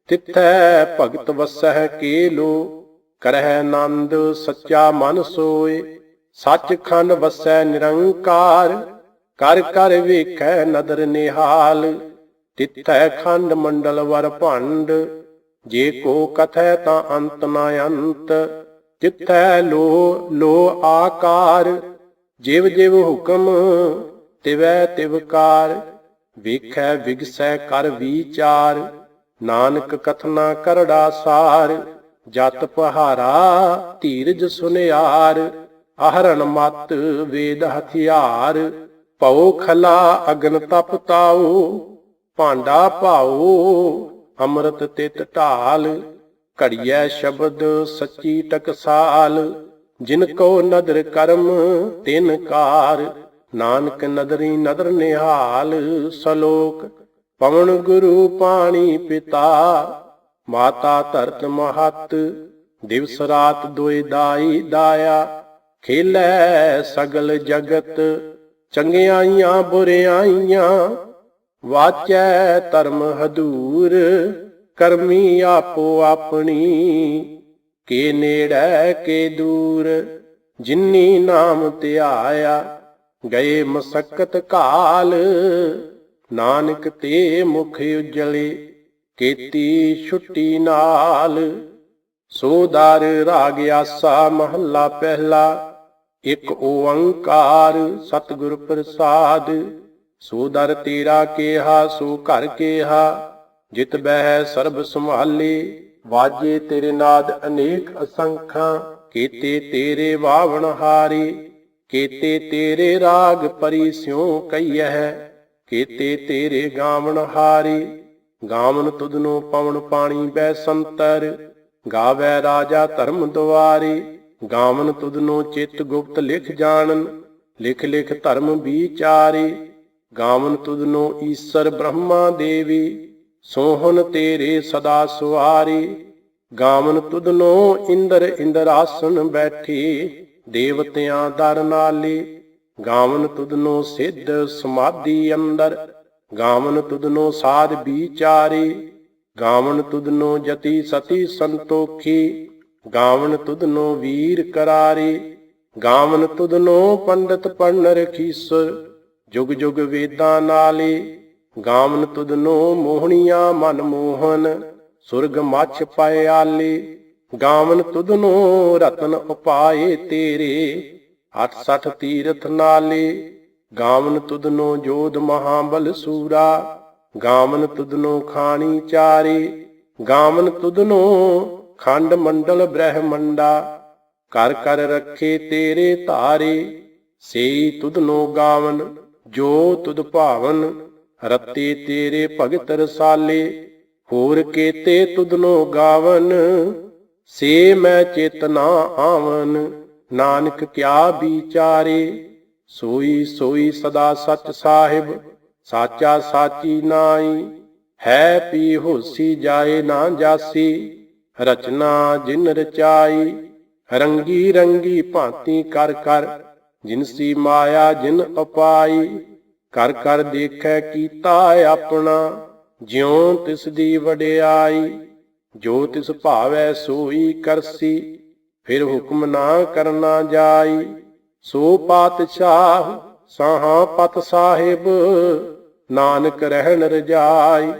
ਤਿਥੈ ਭਗਤ ਵਸਹਿ ਕੇਲੋ ਕਰਹਿ ਆਨੰਦ ਸੱਚਾ ਮਨ ਸੋਏ। ਸੱਚ ਖੰਡ ਵਸੈ ਨਿਰੰਕਾਰ ਕਰ ਕਰ ਵੇਖੈ ਨਦਰ ਨਿਹਾਲ। ਤਿਥੈ ਖੰਡ ਮੰਡਲ ਵਰ ਭੰਡ ਜੇ ਕੋ ਕਥੈ ਤਾਂ ਅੰਤ ਨਾ ਅੰਤ। ਤਿਥੈ ਲੋ ਲੋ ਆਕਾਰ ਜਿਵ ਜਿਵ ਹੁਕਮ ਤਿਵੈ ਤਿਵਕਾਰ। ਵੇਖੈ ਵਿਗਸੈ ਕਰ ਵਿਚਾਰ ਨਾਨਕ ਕਥਨਾ ਕਰੜਾ ਸਾਰ। ਜਤ ਪਹਾਰਾ ਧੀਰਜ ਸੁਨਿਆਰ ਆਹਰਣ ਮਤ ਵੇਦ ਹਥਿਆਰ। ਭਉ ਖਲਾ ਅਗਨ ਤਪ ਤਾਉ ਭਾਂਡਾ ਭਾਉ ਅੰਮ੍ਰਿਤ ਤਿਤ ਢਾਲ। ਘੜੀਐ ਸ਼ਬਦ ਸੱਚੀ ਟਕਸਾਲ ਜਿਨ ਕੋ ਨਦਰ ਕਰਮ ਤਿਨ ਕਾਰ। ਨਾਨਕ ਨਦਰੀ ਨਦਰ ਨਿਹਾਲ। ਸਲੋਕ ਪਵਨ ਗੁਰੂ ਪਾਣੀ ਪਿਤਾ ਮਾਤਾ ਧਰਤ ਮਹਤ। ਦਿਵਸ ਰਾਤ ਦੋਇ ਦਾਈ ਦਾਇਆ ਖੇਲੈ ਸਗਲ ਜਗਤ। ਚੰਗਿਆਈਆਂ ਬੁਰਿਆਈਆਂ ਵਾਚੈ ਧਰਮ ਹਦੂਰ, ਕਰਮੀ ਆਪੋ ਆਪਣੀ, ਕੇ ਨੇੜੈ ਕੇ ਦੂਰ। ਜਿਨੀ ਨਾਮ ਧਿਆਇਆ, ਗਏ ਮਸਕਤ ਕਾਲ, ਨਾਨਕ ਤੇ ਮੁਖ ਉਜਲੇ, ਕੀਤੀ ਛੁੱਟੀ ਨਾਲ। ਸੋ ਦਰ ਰਾਗ ਆਸਾ ਮਹੱਲਾ ਪਹਿਲਾ, ਇਕ ਓੰਕਾਰ ਸਤਿਗੁਰ ਪ੍ਰਸਾਦ। ਸੋ ਦਰ ਤੇਰਾ ਕੇਹਾ, ਸੋ ਘਰ ਕੇਹਾ, ਜਿਤ ਬਹਿ ਸਰਬ ਸੰਭਾਲੇ। ਵਾਜੇ ਤੇਰੇ ਨਾਦ ਅਨੇਕ ਅਸੰਖਾਂ, ਕੀਤੇ ਤੇਰੇ ਵਾਵਣ ਹਾਰੇ। ਕੀਤੇ ਤੇਰੇ ਰਾਗ ਪਰੀ ਸਿਉ ਕਈਐ, ਕੀਤੇ ਤੇਰੇ ਗਾਵਣ ਹਾਰੇ। ਗਾਵਨ ਤੁਧਨੋ ਪਵਨ ਪਾਣੀ ਬੈ ਸੰਤਰ, ਗਾਵੈ ਰਾਜਾ ਧਰਮ ਦੁਆਰੇ। ਗਾਵਨ ਤੁਧਨੋ ਚਿਤ ਗੁਪਤ ਲਿਖ ਜਾਣਨ, ਲਿਖ ਲਿਖ ਧਰਮ ਵਿਚਾਰੇ। ਗਾਵਨ ਤੁਧਨੋ ਈਸਰ ਬ੍ਰਹਮਾ ਦੇਵੀ, ਸੋਹਣ ਤੇਰੇ ਸਦਾ ਸੁਆਰੇ। ਗਾਵਨ ਤੁਧਨੋ ਇੰਦਰ ਇੰਦਰਾਸਨ ਬੈਠੇ, ਦੇਵਤਿਆਂ ਦਰ ਨਾਲੇ। ਗਾਵਨ ਤੁਧਨੋ ਸਿੱਧ ਸਮਾਧੀ ਅੰਦਰ, ਗਾਵਨ ਤੁਧਨੋ ਸਾਧ ਵਿਚਾਰੇ। ਗਾਵਨ ਤੁਧਨੋ ਜਤੀ ਸਤੀ ਸੰਤੋਖੀ, ਗਾਵਨ ਤੁਧਨੋ ਵੀਰ ਕਰਾਰੇ। ਗਾਵਨ ਤੁਧਨੋ ਪੰਡਤ ਪੜਨ ਰਖੀਸਰ, ਜੁਗ ਜੁਗ ਵੇਦਾਂ ਨਾਲੇ। ਗਾਵਨ ਤੁਧਨੋ ਮੋਹਣੀਆਂ ਮਨ ਮੋਹਨ, ਸੁਰਗ ਮੱਛ ਪਾਇਆਲੇ। ਗਾਵਨ ਤੁਧਨੋ ਰਤਨ ਉਪਾਏ ਤੇਰੇ, 68 ਤੀਰਥ ਨਾਲੇ। ਗਾਵਨ ਤੁਧਨੋ ਜੋਧ ਮਹਾਬਲ ਸੂਰਾ, ਗਾਵਨ ਤੁਧਨੋ ਖਾਣੀ ਚਾਰੇ। ਗਾਵਨ ਤੁਧਨੋ ਖੰਡ ਮੰਡਲ ਬ੍ਰਹਮੰਡਾ, ਕਰ ਕਰ ਰੱਖੇ ਤੇਰੇ ਧਾਰੇ। ਸੇਈ ਤੁਧਨੋ ਗਾਵਨ ਜੋ ਤੁਧ ਭਾਵਨ, ਰਤੇ ਤੇਰੇ ਭਗਤ ਰਸਾਲੇ। ਹੋਰ ਕੇਤੇ ਤੁਧਨੋ ਗਾਵਨ, ਸੇ ਮੈਂ ਚਿਤ ਨਾ ਆਵਨ। ਨਾਨਕ ਕਿਆ ਵਿਚਾਰੇ, ਸੋਈ ਸੋਈ ਸਦਾ ਸਚ ਸਾਹਿਬ, ਸਾਚਾ ਸਾਚੀ ਨਾਈ। ਹੈ ਪੀ ਹੋਸੀ ਜਾਏ ਨਾ ਜਾਸੀ, ਰਚਨਾ ਜਿਨ ਰਚਾਈ। ਰੰਗੀ ਰੰਗੀ ਭਾਂਤੀ ਕਰ ਕਰ, ਜਿਨਸੀ ਮਾਇਆ ਜਿਨ ਅਪਾਈ। ਕਰ ਕਰ ਦੇਖੈ ਕੀਤਾ ਆਪਣਾ, ਜਿਉ ਤਿਸ ਦੀ ਵਡਿਆਈ। ਜੋ ਤਿਸ ਭਾਵੈ ਸੋਈ ਕਰਸੀ, ਫਿਰ ਹੁਕਮ ਨਾ ਕਰਨਾ ਜਾਈ। ਸੋ ਪਾਤਸ਼ਾਹ ਸਾਹਾਂ ਪਤ ਸਾਹਿਬ, ਨਾਨਕ ਰਹਿਣ ਰਜਾਈ।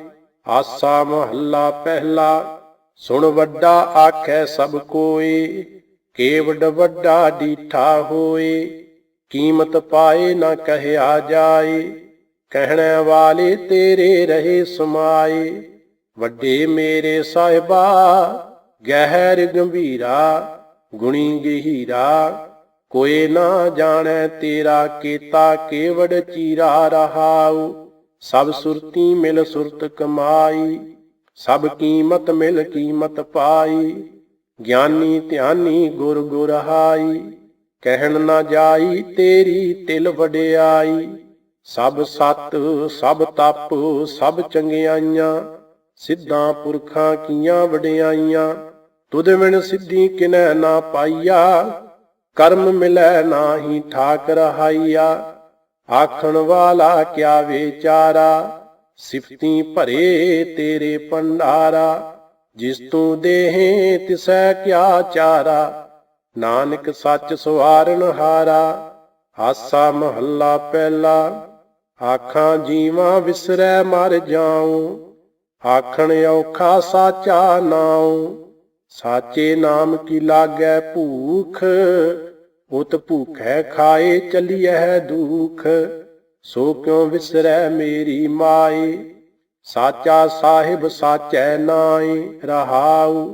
ਆਸਾ ਮਹੱਲਾ ਪਹਿਲਾ, ਸੁਣ ਵੱਡਾ ਆਖੈ ਸਭ ਕੋਇ, ਕੇਵਡ ਵੱਡਾ ਡੀਠਾ ਹੋਏ। ਕੀਮਤ ਪਾਏ ਨਾ ਕਹਿਆ ਜਾਏ, ਕਹਿਣੇ ਵਾਲੇ ਤੇਰੇ ਰਹੇ ਸਮਾਏ। ਵੱਡੇ ਮੇਰੇ ਸਾਹਿਬਾ ਗਹਿਰ ਗੰਭੀਰਾ, ਗੁਣੀ ਗਹੀਰਾ। ਕੋਇ ਨਾ ਜਾਣੈ ਤੇਰਾ ਕੀਤਾ, ਕੇਵਡ ਚੀਰਾ ਰਹਾਉ। ਸਭ ਸੁਰਤੀ ਮਿਲ ਸੁਰਤ ਕਮਾਈ, ਸਭ ਕੀਮਤ ਮਿਲ ਕੀਮਤ ਪਾਈ। ਗਿਆਨੀ ਧਿਆਨੀ ਗੁਰ ਗੁਰ ਹਾਈ, ਕਹਿਣ ਨਾ ਜਾਈ ਤੇਰੀ ਤਿਲ ਵਡਿਆਈ। ਸਭ ਸਤ ਸਭ ਤਪ ਸਭ ਚੰਗਿਆਈਆਂ, ਸਿੱਧਾਂ ਪੁਰਖਾਂ ਕੀਆਂ ਵਡਿਆਈਆਂ। ਤੁਧ ਬਿਨ ਸਿੱਧੀ ਕਿਨੈ ਨਾ ਪਾਈਆ, ਕਰਮ ਮਿਲੈ ਨਾਹੀ ਠਾਕ ਰਹਾਈਆ। ਆਖਣ ਵਾਲਾ ਕਿਆ ਵਿਚਾਰਾ, ਸਿਫਤੀ ਭਰੇ ਤੇਰੇ ਭੰਡਾਰਾ। ਜਿਸ ਤੂੰ ਦੇਹੇ ਤਿਸੈ ਕਿਆ ਚਾਰਾ, ਨਾਨਕ ਸੱਚ ਸਵਾਰਨ ਹਾਰਾ। ਆਸਾ ਮਹੱਲਾ ਪਹਿਲਾ, ਆਖਾਂ ਜੀਵਾਂ ਵਿਸਰੈ ਮਰ ਜਾਉ, ਆਖਣ ਔਖਾ ਸਾਚਾ ਨਾਉ। ਸਾਚੇ ਨਾਮ ਕੀ ਲਾਗੈ ਭੂਖ, ਉਤ ਭੂਖੈ ਖਾਏ ਚਲੀਐ ਦੁਖ। ਸੋ ਕਿਉ ਵਿਸਰੈ ਮੇਰੀ ਮਾਈ, ਸਾਚਾ ਸਾਹਿਬ ਸਾਚੈ ਨਾਈ ਰਹਾਉ।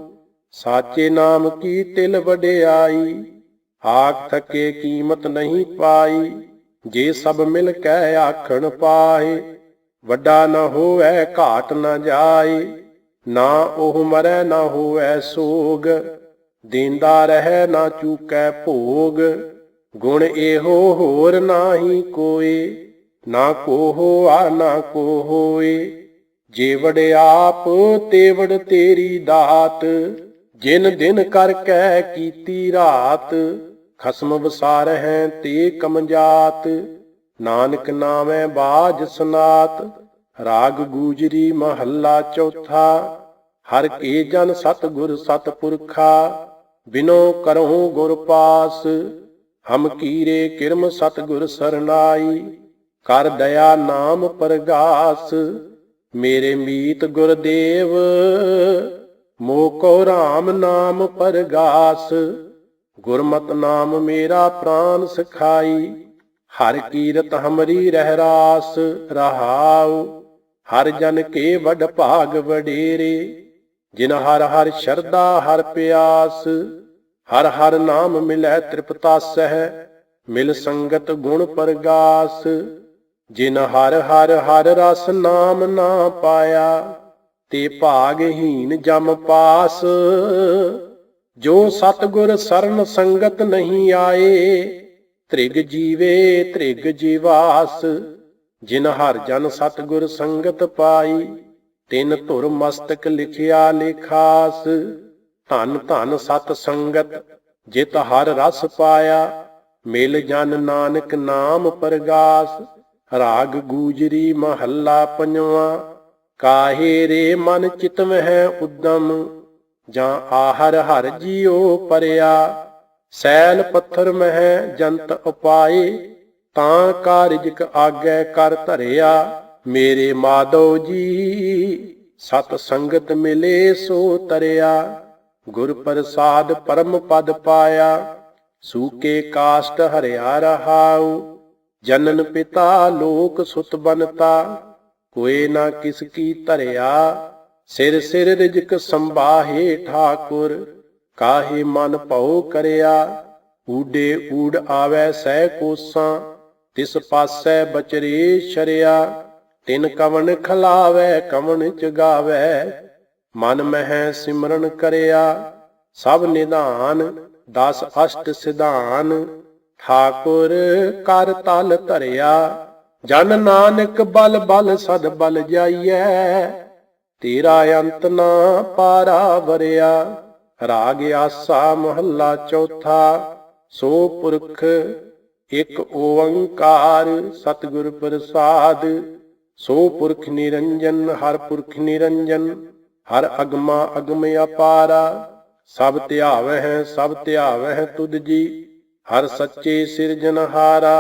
ਸਾਚੇ ਨਾਮ ਕੀ ਤਿਲ ਵਡਿਆਈ, ਆਖ ਥਕੇ ਕੀਮਤ ਨਹੀਂ ਪਾਈ। ਜੇ ਸਭ ਮਿਲ ਕੇ ਆਖਣ ਪਾਏ, ਵੱਡਾ ਨਾ ਹੋਵੈ ਘਾਟ ਨਾ ਜਾਏ। ਨਾ ਉਹ ਮਰੈ ਨਾ ਹੋਵੈ ਸੋਗ, ਦੇਂਦਾ ਰਹਿ ਨਾ ਚੂਕੈ ਭੋਗ। ਗੁਣ ਇਹੋ ਹੋਰ ਨਾਹੀ ਕੋਇ, ਨਾ ਕੋ ਹੋਆ ਨਾ ਕੋ ਹੋਏ। ਜੇ ਵਡਿਆਪ ਤੇ ਵਡ ਤੇਰੀ ਦਾਤ, ਜਿਨ ਦਿਨ ਕਰਕੇ ਕੀਤੀ ਰਾਤ। ਖਸਮ ਵਸਾਰਹਿ ਤੇ ਕਮਜਾਤ, ਨਾਨਕ ਨਾਮੈ ਬਾਝ ਸਨਾਤ। ਰਾਗ ਗੂਜਰੀ ਮਹੱਲਾ ਚੌਥਾ। ਹਰ ਕੇ ਜਨ ਸਤਿਗੁਰ ਸਤਿਪੁਰਖਾ, ਬਿਨੋ ਕਰਹੁ ਗੁਰ ਪਾਸ। ਹਮ ਕੀਰੇ ਕਿਰਮ ਸਤਿਗੁਰ ਸਰਨਾਈ, ਕਰ ਦਇਆ ਨਾਮ ਪਰਗਾਸ। ਮੇਰੇ ਮੀਤ ਗੁਰਦੇਵ, ਮੋਹ ਕੋ ਰਾਮ ਨਾਮ ਪਰਗਾਸ। ਗੁਰਮਤਿ ਨਾਮ ਮੇਰਾ ਪ੍ਰਾਨ ਸਖਾਈ, ਹਰ ਕੀਰਤ ਹਮਰੀ ਰਹਿ ਰਾਸ। ਰਹਾਉ ਹਰ ਜਨ ਕੇ ਵਡ ਭਾਗ ਵਡੇਰੇ, ਜਿਨ ਹਰ ਹਰ ਸ਼ਰਧਾ ਹਰ ਪਿਆਸ। ਹਰ ਹਰ ਨਾਮ ਮਿਲੈ ਤ੍ਰਿਪਤਾਸਹਿ, ਮਿਲ ਸੰਗਤ ਗੁਣ ਪਰਗਾਸ। ਜਿਨ ਹਰ ਹਰ ਹਰ ਰਸ ਨਾਮ ਨਾ ਪਾਇਆ, ਤੇ ਭਾਗਹੀਨ ਜਮ ਪਾਸ। ਜੋ ਸਤਿਗੁਰ ਸਰਨ ਸੰਗਤ ਨਹੀਂ ਆਏ, ਤ੍ਰਿਗ ਜੀਵੇ ਤ੍ਰਿਗ ਜੀਵਾਸ। ਜਿਨ ਹਰ ਜਨ ਸਤਿਗੁਰ ਸੰਗਤ ਪਾਈ, ਤਿਨ ਧੁਰ ਮਸਤਕ ਲਿਖਿਆ ਲੇਖਾਸ। ਧਨ ਧਨ ਸਤ ਸੰਗਤ ਜਿਤ ਹਰ ਰਸ ਪਾਇਆ, ਮਿਲ ਜਨ ਨਾਨਕ ਨਾਮ ਪਰਗਾਸ। ਰਾਗ ਗੂਜਰੀ ਮਹੱਲਾ ਪੰਜਵਾਂ। ਕਾਹੇ ਰੇ ਮਨ ਚਿਤ ਮਹਿ ਉਦਮ, ਜਾਂ ਆਹਰ ਹਰ ਜੀਉ ਪਰਿਆ। ਸੈਲ ਪੱਥਰ ਮਹਿ ਜੰਤ ਉਪਾਏ, ਤਾਂ ਕਾਰਜਿਕ ਆਗੈ ਕਰ ਧਰਿਆ। ਮੇਰੇ ਮਾਧੋ ਜੀ ਸਤ ਸੰਗਤ ਮਿਲੇ ਸੋ ਤਰਿਆ, ਗੁਰ ਪ੍ਰਸਾਦ ਪਰਮ ਪਦ ਪਾਇਆ। ਸੂਕੇ ਕਾਸ਼ਟ ਹਰਿਆ ਰਹਾਉ, ਜਨਨ ਪਿਤਾ ਲੋਕ ਸੁਤ ਬਨਤਾ। ਕੋਏ ਨਾ ਕਿਸ ਕੀ ਧਰਿਆ, ਸਿਰ ਸਿਰ ਰਿਜਕ ਸੰਭਾਹੇ ਠਾਕੁਰ। ਕਾਹੇ ਮਨ ਭਉ ਕਰਿਆ, ਊਡੇ ਊੜ ਆਵੈ ਸਹਿ ਕੋਸਾਂ। ਤਿਸ ਪਾਸੈ ਬਚਰੇ ਸ਼ਰਿਆ, ਤਿਨ ਕਵਣ ਖਲਾਵੈ ਕਵਣ ਚਗਾਵੈ। ਮਨ ਮਹਿ ਸਿਮਰਨ ਕਰਿਆ, ਸਭ ਨਿਧਾਨ 10 ਅਸ਼ਟ ਸਿਧਾਨ। ਠਾਕੁਰ ਕਰ ਤਲ ਧਰਿਆ, ਜਨ ਨਾਨਕ ਬਲ ਬਲ ਸਦ ਬਲ ਜਾਈਐ। ਤੇਰਾ ਅੰਤ ਨਾ ਪਾਰਾ ਵਰਿਆ। ਰਾਗ ਆਸਾ ਮਹੱਲਾ ਚੌਥਾ। ਸੋ ਪੁਰਖ ਇਕ ਓੰਕਾਰ, ਸਤਿਗੁਰ ਪ੍ਰਸਾਦ। ਸੋ ਪੁਰਖ ਨਿਰੰਜਨ, ਹਰ ਪੁਰਖ ਨਿਰੰਜਨ। ਹਰ ਅਗਮਾ ਅਗਮ ਅਪਾਰਾ, ਸਭ ਧਿਆਵਹਿ ਸਭ ਧਿਆਵਹਿ ਤੁਧ ਜੀ। ਹਰ ਸੱਚੇ ਸਿਰਜਨਹਾਰਾ,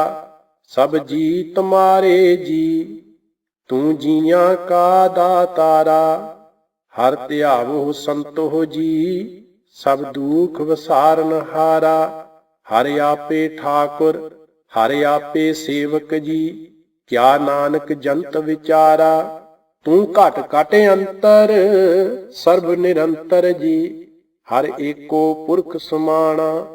ਸਭ ਜੀ ਤੁਮਾਰੇ ਜੀ। ਤੂੰ ਜੀਆਂ ਕਾ ਦਾਤਾਰਾ, ਹਰ ਧਿਆਵੋ ਸੰਤੋ ਜੀ। ਸਭ ਦੁਖ ਵਸਾਰਨਹਾਰਾ, ਹਰ ਆਪੇ ਠਾਕੁਰ ਹਰ ਆਪੇ ਸੇਵਕ ਜੀ। ਕਿਆ ਨਾਨਕ ਜੰਤ ਵਿਚਾਰਾ, ਤੂੰ ਘਟ ਘਟ ਅੰਤਰ ਸਰਬ ਨਿਰੰਤਰ ਜੀ। ਹਰ ਏਕੋ ਪੁਰਖ ਸਮਾਣਾ,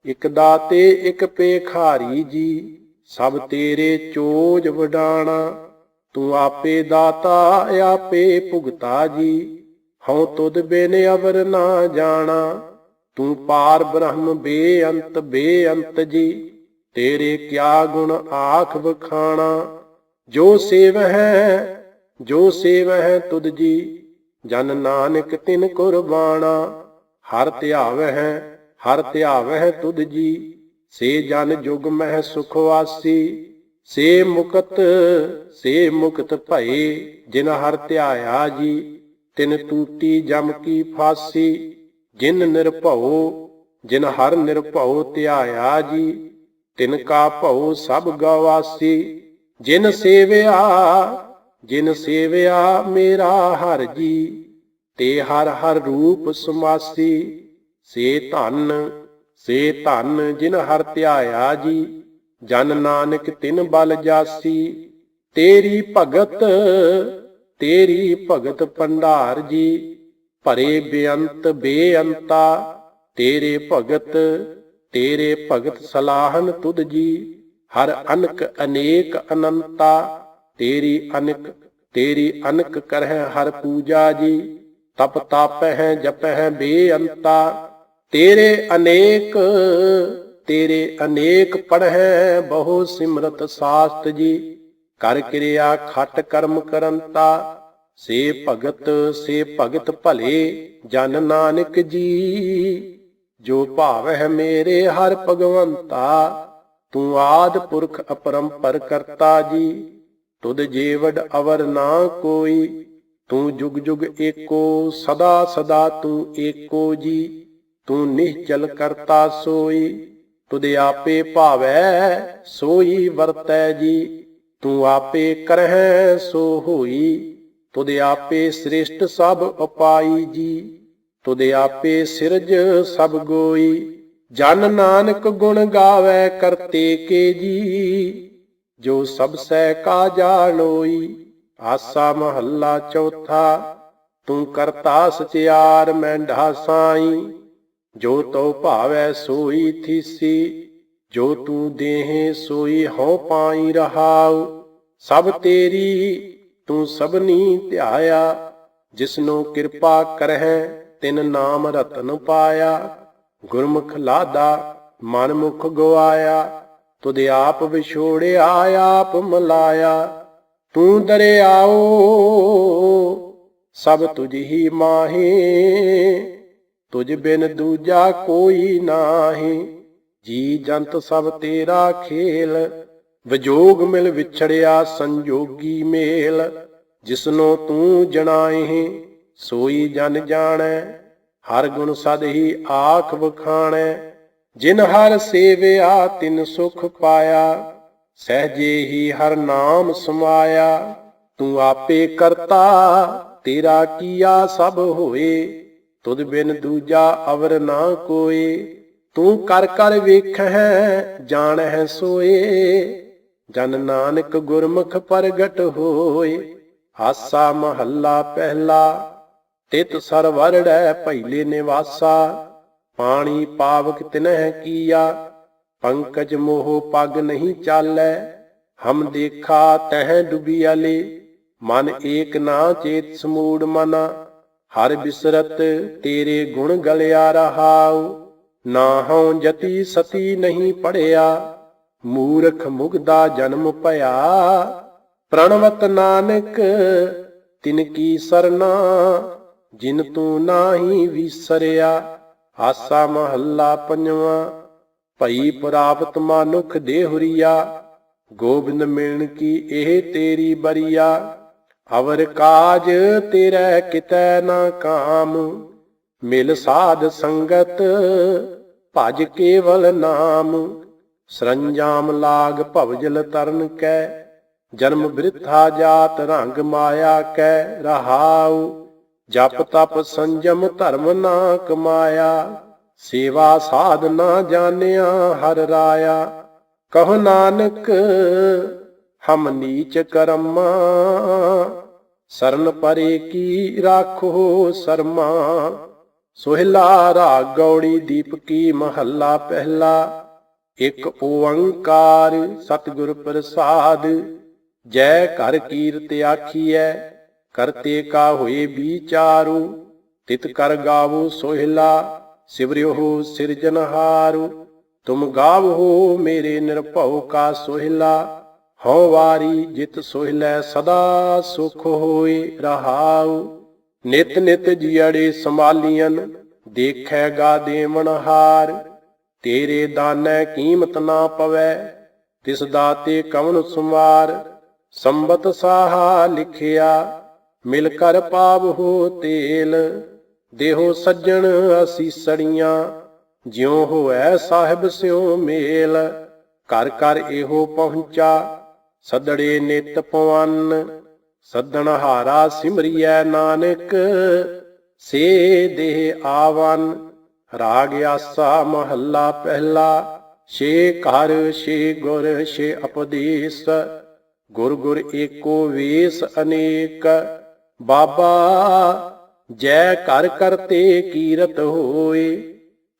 ਇਕ ਦਾਤੇ ਇਕ ਪੇਖਾਰੀ ਜੀ। ਸਭ ਤੇਰੇ ਚੋਜ ਵਡਾਣਾ, ਤੂੰ ਆਪੇ ਦਾਤਾ ਆਪੇ ਭੁਗਤਾ ਜੀ। ਹਉ ਤੁਧ ਬਿਨ ਅਵਰ ਨਾ ਜਾਣਾ, ਤੂੰ ਪਾਰ ਬ੍ਰਹਮ ਬੇਅੰਤ ਬੇਅੰਤ ਜੀ। ਤੇਰੇ ਕਿਆ ਗੁਣ ਆਖ ਵਖਾਣਾ, ਜੋ ਸੇਵਹਿ ਤੁਧ ਜੀ। ਜਨ ਨਾਨਕ ਤਿਨ ਕੁਰਬਾਣਾ, ਹਰ ਧਿਆਵਹਿ ਤੁਧ ਜੀ। ਸੇ ਜਨ ਜੁਗ ਮਹਿ ਸੁਖ ਵਾਸੀ, ਸੇ ਮੁਕਤ ਭਏ ਜਿਨ ਹਰ ਧਿਆਇਆ ਜੀ। ਤਿਨ ਟੂਟੀ ਜਮ ਕੀ ਫਾਸੀ, ਜਿਨ ਹਰ ਨਿਰਭਉ ਧਿਆਇਆ ਜੀ। ਤਿਨ ਕਾ ਭਉ ਸਭ ਗਵਾਸੀ, ਜਿਨ ਸੇਵਿਆ ਮੇਰਾ ਹਰ ਜੀ। ਤੇ ਹਰ ਹਰ ਰੂਪ ਸਮਾਸੀ, ਸੇ ਧਨ ਜਿਨ ਹਰ ਧਿਆਇਆ ਜੀ। ਜਨ ਨਾਨਕ ਤਿਨ ਬਲ ਜਾਸੀ, ਤੇਰੀ ਭਗਤ ਭੰਡਾਰ ਜੀ। ਭਰੇ ਬੇਅੰਤ ਬੇਅੰਤਾ, ਤੇਰੇ ਭਗਤ ਸਲਾਹਨ ਤੁਧ ਜੀ। ਹਰ ਅਨਕ ਅਨੇਕ ਅਨੰਤਾ, ਤੇਰੀ ਅਨਕ ਕਰਹਿ ਹਰ ਪੂਜਾ ਜੀ। ਤਪ ਤਾਪਹਿ ਜਪਹਿ ਬੇਅੰਤਾ, ਤੇਰੇ ਅਨੇਕ ਪੜ੍ਹੈ ਬਹੁ ਸਿਮਰਤ ਸਾਸਤ ਜੀ। ਕਰ ਕਿਰਿਆ ਖਟ ਕਰਮ ਕਰੰਤਾ, ਸੇ ਭਗਤ ਭਲੇ ਜਨ ਨਾਨਕ ਜੀ। ਜੋ ਭਾਵਹਿ ਮੇਰੇ ਹਰ ਭਗਵੰਤਾ, ਤੂੰ ਆਦਿ ਪੁਰਖ ਅਪਰੰਪਰ ਕਰਤਾ ਜੀ। ਤੁਧ ਜੀਵੜ ਅਵਰ ਨਾ ਕੋਈ। ਤੂੰ ਜੁਗ ਜੁਗ ਏਕੋ, ਸਦਾ ਸਦਾ ਤੂੰ ਏਕੋ ਜੀ। ਤੂੰ ਨਿਹਚਲ ਕਰਤਾ ਸੋਈ, ਤੁਧ ਆਪੇ ਭਾਵੈ ਸੋਈ ਵਰਤੈ ਜੀ। ਤੂੰ ਆਪੇ ਕਰਹਿ ਸੋ ਹੋਈ, ਤੁਧ ਆਪੇ ਸ੍ਰਿਸ਼ਟ ਸਭ ਉਪਾਈ ਜੀ। ਤੁਧ ਆਪੇ ਸਿਰਜ ਸਭ ਗੋਈ, ਜਨ ਨਾਨਕ ਗੁਣ ਗਾਵੈ ਕਰਤੇ ਕੇ ਜੀ। ਜੋ ਸਭ ਸਹਿ ਕਾ ਜਾਣੋਈ। ਆਸਾ ਮਹੱਲਾ ਚੌਥਾ। ਤੂੰ ਕਰਤਾ ਸਚਿਆਰ ਮੈਂਢਾ ਸਾਈ, ਜੋ ਤਉ ਭਾਵੈ ਸੋਈ ਥੀਸੀ। ਜੋ ਤੂੰ ਦੇਹੇ ਸੋਈ ਹਉ ਪਾਈ ਰਹਾਉ। ਸਭ ਤੇਰੀ ਤੂੰ ਸਭਨੀ ਧਿਆਇਆ, ਜਿਸਨੂੰ ਕਿਰਪਾ ਕਰਹਿ ਤਿਨ ਨਾਮ ਰਤਨ ਪਾਇਆ। ਗੁਰਮੁਖ ਲਾਦਾ ਮਨ ਮੁਖ ਗਵਾਇਆ, ਤੁਧ ਆਪ ਵਿਛੋੜਿਆ ਆਪ ਮਲਾਇਆ। ਤੂੰ ਦਰਿਆਓ ਸਭ ਤੁਝ ਹੀ ਮਾਹੀ, ਤੁਝ ਬਿਨ ਦੂਜਾ ਕੋਈ ਨਾਹੀ। ਜੀ ਜੰਤ ਸਭ ਤੇਰਾ ਖੇਲ, ਵਿਜੋਗ ਮਿਲ ਵਿਛੜਿਆ ਸੰਜੋਗੀ ਮੇਲ। ਜਿਸਨੂੰ ਤੂੰ ਜਣਾਏ ਸੋਈ ਜਨ ਜਾਣੈ, ਹਰ ਗੁਣ ਸਦ ਹੀ ਆਖ ਵਖਾਣੈ। ਜਿਨ ਹਰ ਸੇਵਿਆ ਤਿਨ ਸੁਖ ਪਾਇਆ, ਸਹਿਜੇ ਹੀ ਹਰ ਨਾਮ ਸਮਾਇਆ। ਤੂੰ ਆਪੇ ਕਰਤਾ ਤੇਰਾ ਕੀਆ ਸਭ ਹੋਏ, ਤੁਧ ਬਿਨ ਦੂਜਾ ਅਵਰ ਨਾ ਕੋਏ। ਤੂੰ ਕਰ ਕਰ ਵੇਖਹਿ ਜਾਣਹਿ ਸੋਏ, ਜਨ ਨਾਨਕ ਗੁਰਮੁਖ ਪ੍ਰਗਟ ਹੋਏ। ਆਸਾ ਮਹੱਲਾ ਪਹਿਲਾ। ਤਿਤ ਸਰ ਵਰੜੈ ਪਹਿਲੇ ਨਿਵਾਸਾ, ਪਾਣੀ ਪਾਵਕ ਤਿਨਹਿ ਕੀਆ। ਪੰਕਜ ਮੋਹ ਪਗ ਨਹੀਂ ਚਾਲੈ, ਹਮ ਦੇਖਾ ਤਹਿ ਡੁਬੀਆਲੇ। ਮਨ ਏਕ ਨਾ ਚੇਤ ਸਮੂੜ ਮਨਾ, ਹਰ ਬਿਸਰਤ ਤੇਰੇ ਗੁਣ ਗਲਿਆ ਰਹਾਉ। ਨਾਹਉ ਜਤੀ ਸਤੀ ਨਹੀਂ ਪੜਿਆ, ਮੂਰਖ ਮੁਗਦਾ ਜਨਮ ਭਇਆ। ਪ੍ਰਣਵਤ ਨਾਨਕ ਤਿਨ ਕੀ ਸਰਨਾ, ਜਿਨ ਤੂੰ ਨਾਹੀ ਵਿਸਰਿਆ। ਆਸਾ ਮਹੱਲਾ ਪੰਜਵਾਂ। ਭਈ ਪ੍ਰਾਪਤ ਮਾਨੁਖ ਦੇਹੁਰੀਆ, ਗੋਬਿੰਦ ਮਿਲਣ ਕੀ ਇਹ ਤੇਰੀ ਬਰੀਆ। ਅਵਰ ਕਾਜ ਤੇਰੇ ਕਿਤੈ ਨਾ ਕਾਮ, ਮਿਲ ਸਾਧ ਸੰਗਤ ਭਜ ਕੇਵਲ ਨਾਮ। ਸਰੰਜਾਮ ਲਾਗ ਭਵਜਲ ਤਰਨ ਕੈ, ਜਨਮ ਬਿਰਥਾ ਜਾਤ ਰੰਗ ਮਾਇਆ ਕੈ ਰਹਾਉ। ਜਪ ਤਪ ਸੰਜਮ ਧਰਮ ਨਾ ਕਮਾਇਆ, ਸੇਵਾ ਸਾਧ ਨਾ ਜਾਣਿਆ ਹਰ ਰਾਇਆ। ਕਹੋ ਨਾਨਕ ਹਮ ਨੀਚ ਕਰਮਾ, ਸਰਨ ਪਰੇ ਕੀ ਰਾਖੋ ਸਰਮਾ। ਸੋਹਿਲਾ ਰਾਗ ਗੌੜੀ ਦੀਪਕੀ ਮਹੱਲਾ ਪਹਿਲਾ। ਇਕ ਓੰਕਾਰ ਸਤਿਗੁਰ ਪ੍ਰਸਾਦ, ਜੈ ਘਰ ਕੀਰਤ ਆਖੀਐ। ਕਰਤੇ ਕਾ ਹੋਏ ਵਿਚਾਰੂ, ਤਿਤ ਕਰ ਗਾਵੋ ਸੋਹਿਲਾ। ਸਿਵਰਿਓ ਸਿਰਜਨਹਾਰੂ, ਤੁਮ ਗਾਵੋ ਮੇਰੇ ਨਿਰਭਉ ਕਾ ਸੋਹਿਲਾ। ਹਉ ਵਾਰੀ ਜਿਤ ਸੋਹਿਲੈ ਸਦਾ ਸੁਖ ਹੋਏ ਰਹਾਉ। ਨਿਤ ਨਿਤ ਜੀਅੜੇ ਸੰਭਾਲੀਅਨ, ਦੇਖੈ ਗਾ ਦੇਵਨ ਹਾਰ। ਤੇਰੇ ਦਾਨੈ ਕੀਮਤ ਨਾ ਪਵੈ, ਤਿਸ ਦਾਤੇ ਕਵਣ ਸੁਮਾਰ। ਸੰਬਤ ਸਾਹਾ ਲਿਖਿਆ, ਮਿਲ ਕਰ ਪਾਵਹੁ ਤੇਲ। ਦੇਹੋ ਸੱਜਣ ਅਸੀਸੜੀਆਂ, ਜਿਉ ਹੋਐ ਸਾਹਿਬ ਸਿਉ ਮੇਲ। ਘਰ ਘਰ ਇਹੋ ਪਹੁੰਚਾ, ਸਦੜੇ ਨਿਤ ਪਵਨ। ਸੱਦਣ ਹਾਰਾ ਸਿਮਰਿਐ ਨਾਨਕ, ਸੇ ਦੇਹ ਆਵਨ। ਰਾਗ ਆਸਾ ਮਹੱਲਾ ਪਹਿਲਾ। ਛੇ ਘਰ ਛੇ ਗੁਰ ਛੇ ਉਪਦੇਸ, ਗੁਰ ਗੁਰ ਏਕੋ ਵੇਸ ਅਨੇਕ। ਬਾਬਾ ਜੈ ਘਰ ਕਰਤੇ ਕੀਰਤ ਹੋਏ,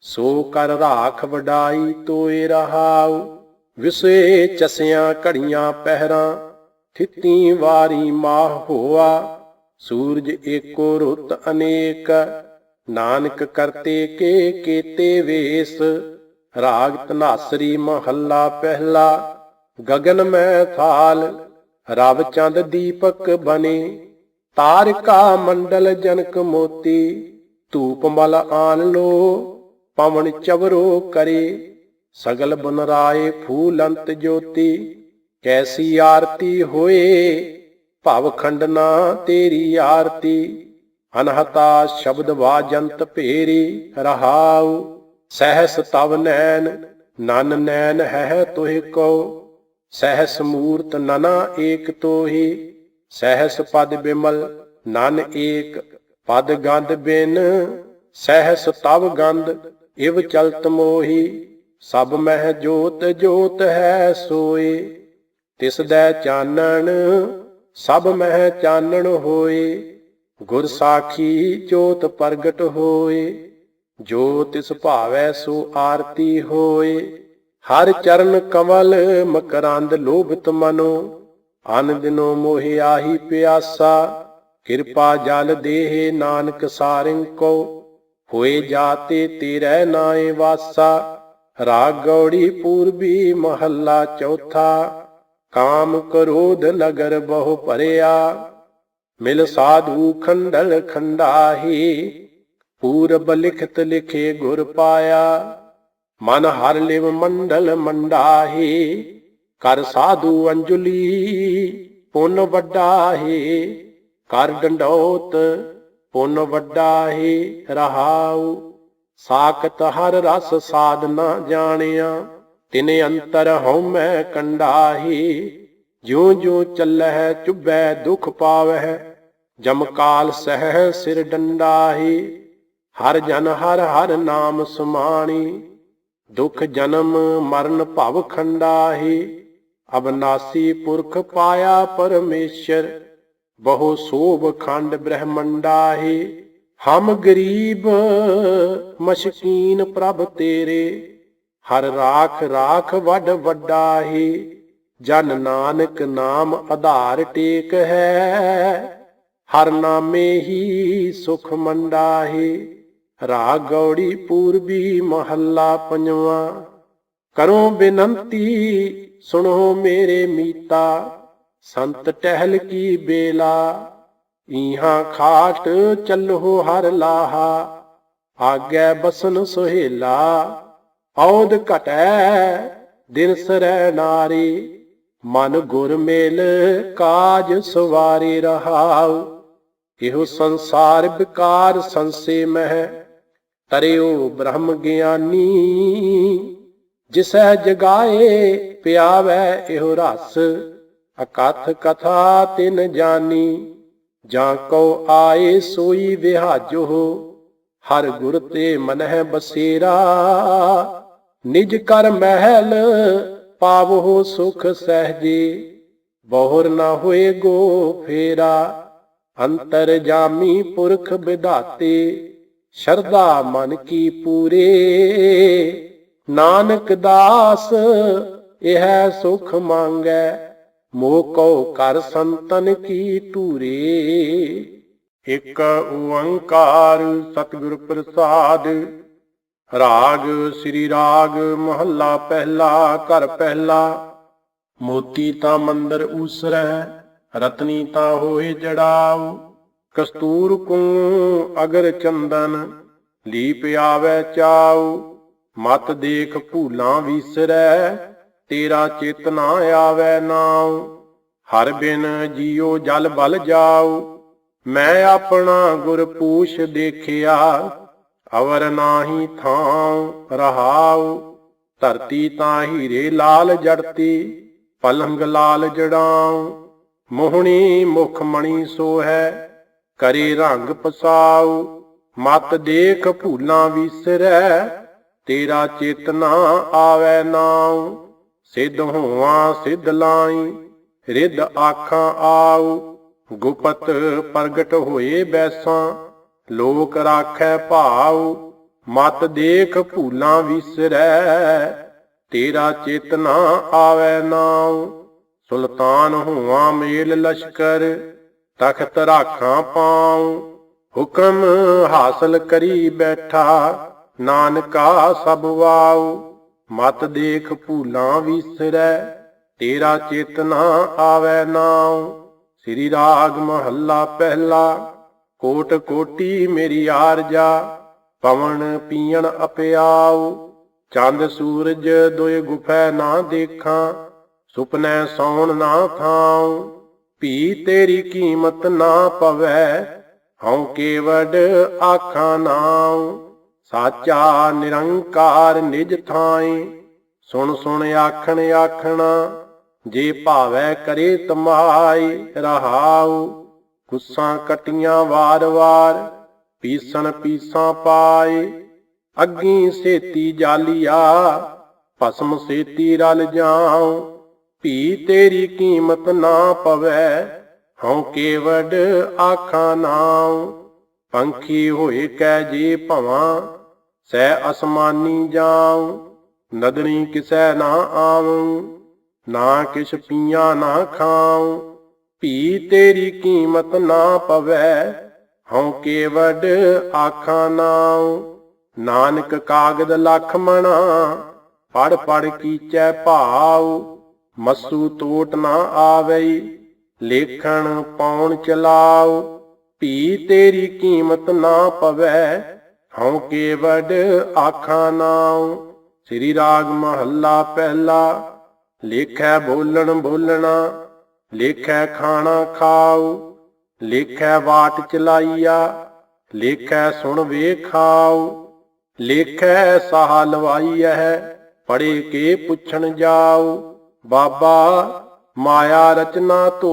ਸੋ ਕਰ ਰਾਖ ਵਡਾਈ ਤੋਏ ਰਹਾਉ। ਵਿਸੇ ਚਸਿਆਂ ਘੜੀਆਂ ਪਹਿਰਾਂ, ਥਿੱਤੀ ਵਾਰੀ ਮਾਹ ਹੋਆ। ਸੂਰਜ ਏਕੋ ਰੁੱਤ ਅਨੇਕ, ਨਾਨਕ ਕਰਤੇ ਕੇ ਕੇਤੇ ਵੇਸ। ਰਾਗ ਧਨਾਸਰੀ ਮਹੱਲਾ ਪਹਿਲਾ। ਗਗਨ ਮੈਂ ਥਾਲ ਰਵ ਚੰਦ ਦੀਪਕ ਬਨੇ, ਤਾਰਿਕਾ ਮੰਡਲ ਜਨਕ ਮੋਤੀ। ਧੂਪ ਮਲ ਆਨ ਲੋ ਪਵਨ ਚਵਰੋ ਕਰੇ, ਸਗਲ ਬਨਰਾਏ ਫੂਲ ਅੰਤ ਜੋਤੀ। ਕੈਸੀ ਆਰਤੀ ਹੋਏ, ਭਵ ਖੰਡਨਾ ਤੇਰੀ ਆਰਤੀ। ਅਨਹਤਾ ਸ਼ਬਦ ਵਾਜੰਤ ਭੇਰੀ, ਰਹਾਉ ਸਹਿਸ ਤਵ ਨੈਣ, ਨਨ ਨੈਣ ਹੈ ਤੋਹਿ ਕੋ। ਸਹਿਸ ਮੂਰਤ ਨਨਾ ਏਕ ਤੋਹੀ, ਸਹਿਸ ਪਦ ਬਿਮਲ ਨਨ ਏਕ। ਪਦ ਗੰਧ ਬਿਨ ਸਹਿਸ ਤਵ ਗੰਧ, ਇਵ ਚਲਤ ਮੋਹੀ। ਸਭ ਮਹਿ ਜੋਤ ਜੋਤ ਹੈ ਸੋਏ, ਤਿਸ ਦੈ ਚਾਨਣ ਸਭ ਮਹਿ ਚਾਨਣ ਹੋਏ। ਗੁਰ ਸਾਖੀ ਜੋਤ ਪ੍ਰਗਟ ਹੋਏ, ਜੋ ਤਿਸ ਭਾਵੈ ਸੋ ਆਰਤੀ ਹੋਏ। ਹਰ ਚਰਨ ਕਮਲ ਮਕਰੰਦ ਲੋਭਿਤ ਮਨੋ, ਅਨ ਦਿਨੋ ਮੋਹਿ ਆਹੀ ਪਿਆਸਾ। ਕਿਰਪਾ ਜਲ ਦੇਹ ਨਾਨਕ ਸਾਰਿੰ ਕੋ, ਹੋਏ ਜਾਤੇ ਤੇਰੇ ਨਾਏ ਵਾਸਾ। ਰਾਗ ਗੌੜੀ ਪੂਰਬੀ ਮਹੱਲਾ ਚੌਥਾ। ਕਾਮ ਕ੍ਰੋਧ ਨਗਰ ਬਹੁ ਭਰਿਆ, ਮਿਲ ਸਾਧੂ ਖੰਡਲ ਖੰਡਾਹੀ। ਪੂਰਬ ਲਿਖਤ ਲਿਖੇ ਗੁਰ ਪਾਇਆ, ਮਨ ਹਰ ਲਿਵ ਮੰਡਲ ਮੰਡਾਹੀ। ਕਰ ਸਾਧੂ ਅੰਜੁਲੀ ਪੁੰਨ ਵੱਡਾਹੀ, ਕਰ ਡੰਡੌਤ ਪੁੰਨ ਵੱਡਾਹੀ। ਰਹਾਉ ਸਾਖਤ ਹਰ ਰਸ ਸਾਧ ਨਾ ਜਾਣਿਆ, ਤਿਨ ਅੰਤਰ ਹਉਮੈ ਕੰਡਾਹੀ। ਜਿਉ ਜਿਉ ਚੱਲਹਿ ਚੁਭੈ ਦੁਖ ਪਾਵਹਿ, ਜਮਕਾਲ ਸਹਿ ਸਿਰ ਡੰਡਾਹੀ। ਹਰ ਜਨ ਹਰ ਹਰ ਨਾਮ ਸਮਾਣੀ, ਦੁਖ ਜਨਮ ਮਰਨ ਭਵ ਖੰਡਾਹੀ। ਅਬਨਾਸੀ ਪੁਰਖ ਪਾਇਆ ਪਰਮੇਸ਼ਰ, ਬਹੁ ਸੋਭ ਖੰਡ ਬ੍ਰਹਮੰਡਾਹੀ। ਹਮ ਗਰੀਬ ਮਸ਼ਕੀਨ ਪ੍ਰਭ ਤੇਰੇ, ਹਰ ਰਾਖ ਰਾਖ ਵੱਡ ਵੱਡਾਹੀ। ਜਨ ਨਾਨਕ ਨਾਮ ਆਧਾਰ ਟੇਕ ਹੈ, ਹਰ ਨਾਮੇ ਹੀ ਸੁਖ ਮੰਡਾਹੀ। ਰਾਗ ਗੌੜੀ ਪੂਰਬੀ ਮਹੱਲਾ ਪੰਜਵਾਂ। ਕਰੋ ਬੇਨੰਤੀ ਸੁਣੋ ਮੇਰੇ ਮੀਤਾ, ਸੰਤ ਟਹਿਲ ਕੀ ਬੇਲਾ। ਈਹਾਂ ਖਾਟ ਚੱਲੋ ਹਰ ਲਾਹਾ, ਆਗੈ ਬਸਨ ਸੁਹੇਲਾ। ਔਦ ਘਟੈ ਦਿਨ ਸਰੈ ਨਾਰੀ, ਮਨ ਗੁਰ ਮੇਲ ਕਾਜ ਸਵਾਰੀ। ਰਹਾਉ ਇਹੋ ਸੰਸਾਰ ਵਿਕਾਰ ਸੰਸੇ ਮਹਿ, ਤਰਿਓ ਬ੍ਰਹਮ ਗਿਆਨੀ। ਜਿਸੈ ਜਗਾਏ ਪਿਆਵੈ ਇਹੋ ਰਸ, ਅਕਥ ਕਥਾ ਤਿਨ ਜਾਨੀ। ਜਾਂ ਕਉ ਆਏ ਸੋਈ ਵਿਹਾਜੋ, ਹਰ ਗੁਰ ਤੇ ਮਨਹਿ ਬਸੇਰਾ। ਨਿਜ ਕਰ ਮਹਿਲ ਪਾਵੋ ਸੁਖ ਸਹਿਜੇ, ਬਹੁਰ ਨਾ ਹੋਏ ਗੋ ਫੇਰਾ। ਅੰਤਰ ਜਾਮੀ ਪੁਰਖ ਵਿਧਾਤੇ, ਸ਼ਰਧਾ ਮਨ ਕੀ ਪੂਰੇ। ਨਾਨਕ ਦਾਸ ਇਹ ਸੁਖ ਮੰਗੈ, ਮੋਹ ਕਉ ਕਰ ਸੰਤਨ ਕੀ ਟੂਰੇ। ਇਕ ਓੰਕਾਰ ਸਤਿਗੁਰ ਪ੍ਰਸਾਦਿ। ਰਾਗ ਸ੍ਰੀ ਰਾਗ ਮਹੱਲਾ ਪਹਿਲਾ। ਘਰ ਪਹਿਲਾ। ਮੋਤੀ ਤਾਂ ਮੰਦਰ ਊਸਰੈ, ਰਤਨੀ ਤਾਂ ਹੋਏ ਜੜਾਉ। ਕਸਤੂਰ ਕੂ ਅਗਰ ਚੰਦਨ, ਲੀਪ ਆਵੈ ਚਾਉ। ਮਤ ਦੇਖ ਭੂਲਾਂ ਵੀਸਰੈ, ਤੇਰਾ ਚਿਤ ਨਾ ਆਵੈ ਨਾਉ। ਹਰ ਬਿਨ ਜੀਉ ਜਲ ਬਲ ਜਾਉ, ਮੈਂ ਆਪਣਾ ਗੁਰ ਪੂਛ ਦੇਖਿਆ। ਅਵਰ ਨਾਹੀ ਥਾਉ। ਰਹਾਉ ਧਰਤੀ ਤਾਂ ਹੀਰੇ ਲਾਲ ਜੜਤੀ, ਪਲੰਗ ਲਾਲ ਜੜਾਉ। ਮੋਹਣੀ ਮੁਖ ਮਣੀ ਸੋਹੈ, ਕਰੇ ਰੰਗ ਪਸਾਉ। ਮਤ ਦੇਖ ਭੂਲਾਂ ਵੀਸਰੈ, ਤੇਰਾ ਚਿਤ ਨਾ ਆਵੈ ਨਾਉ। ਸਿੱਧ ਹੋਵਾਂ ਸਿੱਧ ਲਾਈ, ਰਿੱਧ ਆਖਾਂ ਆਉ। ਗੁਪਤ ਪ੍ਰਗਟ ਹੋਏ ਬੈਸਾਂ, ਲੋਕ ਰਾਖੈ ਭਾਉ। ਮਤ ਦੇਖ ਭੂਲਾਂ ਵੀਸਰੈ, ਤੇਰਾ ਚਿਤ ਨਾ ਆਵੈ ਨਾਉ। ਸੁਲਤਾਨ ਹੋਵਾਂ ਮੇਲ ਲਸ਼ਕਰ, ਤਖਤ ਰਾਖਾਂ ਪਾਉ। ਹੁਕਮ ਹਾਸਲ ਕਰੀ ਬੈਠਾ, ਨਾਨਕਾ ਸਭ ਵਾਉ। ਮਤ ਦੇਖ ਭੂਲਾਂ ਵੀਸਰੈ, ਤੇਰਾ ਚਿਤ ਨਾ ਆਵੈ ਨਾਉ। ਸ੍ਰੀ ਰਾਗ ਮਹੱਲਾ ਪਹਿਲਾ। ਕੋਟ ਕੋਟੀ ਮੇਰੀ ਆਰਜਾ, ਪਵਨ ਪੀਣ ਅਪਿਆਉ। ਚੰਦ ਸੂਰਜ ਦੋਇ ਗੁਫੈ ਨਾ ਦੇਖਾਂ, ਸੁਪਨੈ ਸੌਣ ਨਾ ਥਾਉ, ਭੀ ਤੇਰੀ ਕੀਮਤ ਨਾ ਪਵੈ, ਹਉ ਕੇਵਡ ਆਖਾਂ ਨਾਉ। ਸਾਚਾ ਨਿਰੰਕਾਰ ਨਿਜ ਥਾਈ, ਸੁਣ ਸੁਣ ਆਖਣ ਆਖਣਾ, ਜੇ ਭਾਵੈ ਕਰੇ ਤਮਾਈ ਰਹਾਉ। ਕੁੱਸਾਂ ਕਟੀਆਂ ਵਾਰ ਵਾਰ, ਪੀਸਣ ਪੀਸਾਂ ਪਾਏ, ਅੱਗੀ ਸੇਤੀ ਜਾਲੀਆ, ਭਸਮ ਸੇਤੀ ਰਲ ਜਾਉ। ਭੀ ਤੇਰੀ ਕੀਮਤ ਨਾ ਪਵੈ, ਹਉ ਕੇਵਡ ਆਖਾਂ ਨਾਉ। ਪੰਖੀ ਹੋਏ ਕੈ ਜੇ ਭਵਾਂ, ਸਹਿ ਅਸਮਾਨੀ ਜਾਉ। ਨਦਰੀ ਕਿਸੈ ਨਾ ਆਵਉ, ਨਾ ਕਿਛ ਪੀਆਂ ਨਾ ਖਾਉ। ਭੀ ਤੇਰੀ ਕੀਮਤ ਨਾ ਪਵੈ, ਹਉ ਕੇਵਡ ਆਖਾਂ ਨਾਉ। ਨਾਨਕ ਕਾਗਦ ਲਖ ਮਣਾ, ਪੜ ਪੜ ਕੀਚੈ ਭਾਉ। ਮਸੂ ਤੋਟ ਨਾ ਆਵਈ, ਲੇਖਣ ਪਾਉਣ ਚਲਾਉ। ਭੀ ਤੇਰੀ ਕੀਮਤ ਨਾ ਪਵੈ, ਹਉ ਕੇਵਡ ਆਖਾਂ ਨਾਉ। ਸ੍ਰੀ ਰਾਗ ਮਹੱਲਾ ਪਹਿਲਾ। ਲੇਖੈ ਬੋਲਣ ਬੋਲਣਾ, ਲੇਖੈ ਖਾਣਾ ਖਾਉ। ਲੇਖੈ ਵਾਟ ਚਲਾਈਆ, ਲੇਖੈ ਸੁਣ ਵੇਖਾਉ। ਲੇਖੈ ਸਾਹ ਲਵਾਈਐ, ਪੜੇ ਕੇ ਪੁੱਛਣ ਜਾਉ। ਬਾਬਾ ਮਾਇਆ ਰਚਨਾ ਧੋ,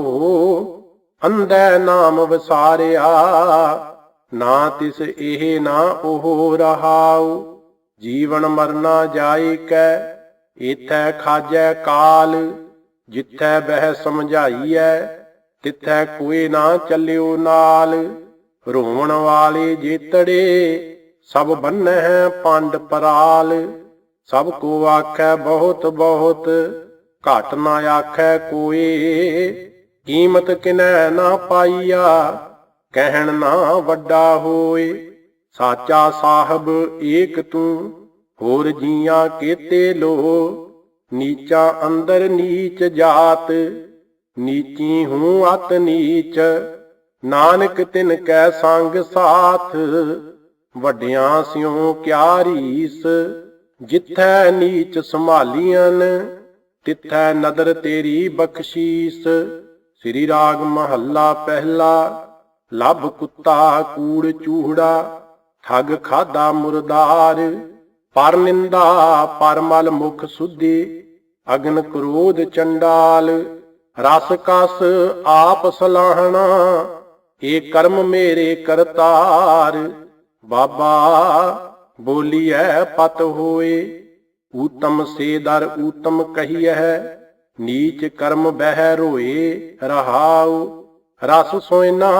ਅੰਧੈ ਨਾਮ ਵਿਸਾਰਿਆ। ਨਾ ਤਿਸ ਇਹ ਨਾ ਉਹ ਰਹਾਉ। ਜੀਵਨ ਮਰਨਾ ਜਾਇ ਕੈ, ਏਥੈ ਖਾਜੈ ਕਾਲ। ਜਿਥੈ ਬਹਿ ਸਮਝਾਈਐ, ਤਿਥੈ ਕੋਇ ਨਾ ਚੱਲਿਓ ਨਾਲ। ਰੋਵਣ ਵਾਲੇ ਜੇਤੜੇ, ਸਭ ਬੰਨਹਿ ਪੰਡ ਪਰਾਲ। ਸਭ ਕੋ ਆਖੈ ਬਹੁਤ ਬਹੁਤ, ਘਟ ਨਾ ਆਖੈ ਕੋਏ। ਕੀਮਤ ਕਿਨੈ ਨਾ ਪਾਈਆ, ਕਹਿਣ ਨਾ ਵੱਡਾ ਹੋਏ। ਸਾਚਾ ਸਾਹਿਬ ਏਕ ਤੂੰ, ਹੋਰ ਜੀਆਂ ਕੇਤੇ ਲੋ। ਨੀਚਾ ਅੰਦਰ ਨੀਚ ਜਾਤ, ਨੀਚੀ ਹੂੰ ਅਤ ਨੀਚ। ਨਾਨਕ ਤਿਨ ਕੈ ਸੰਗ ਸਾਥ, ਵੱਡਿਆਂ ਸਿਉ ਕਿਆ ਰੀਸ। ਜਿਥੈ ਨੀਚ ਸੰਭਾਲੀਆਂ, ਤਿਥੈ ਨਦਰ ਤੇਰੀ ਬਖਸ਼ੀਸ। ਸ੍ਰੀ ਰਾਗ ਮਹੱਲਾ ਪਹਿਲਾ। ਲੱਭ ਕੁੱਤਾ ਕੂੜ ਚੂਹੜਾ, ਠੱਗ ਖਾਧਾ ਮੁਰਦਾਰ। ਪਰ ਨਿੰਦਾ ਪਰ ਮਲ ਮੁਖ ਸੁਧੀ, ਅਗਨ ਕ੍ਰੋਧ ਚੰਡਾਲ। ਰਸ ਕਸ ਆਪ ਸਲਾਹਣਾ, ਏ ਕਰਮ ਮੇਰੇ ਕਰਤਾਰ। ਬਾਬਾ ਬੋਲੀਐ ਪਤ ਹੋਏ, ਊਤਮ ਸੇ ਦਰ ਊਤਮ ਕਹੀਐ। ਨੀਚ ਕਰਮ ਬਹਿ ਰੋਏ ਰਹਾਉ। ਰਸ ਸੋਇਨਾ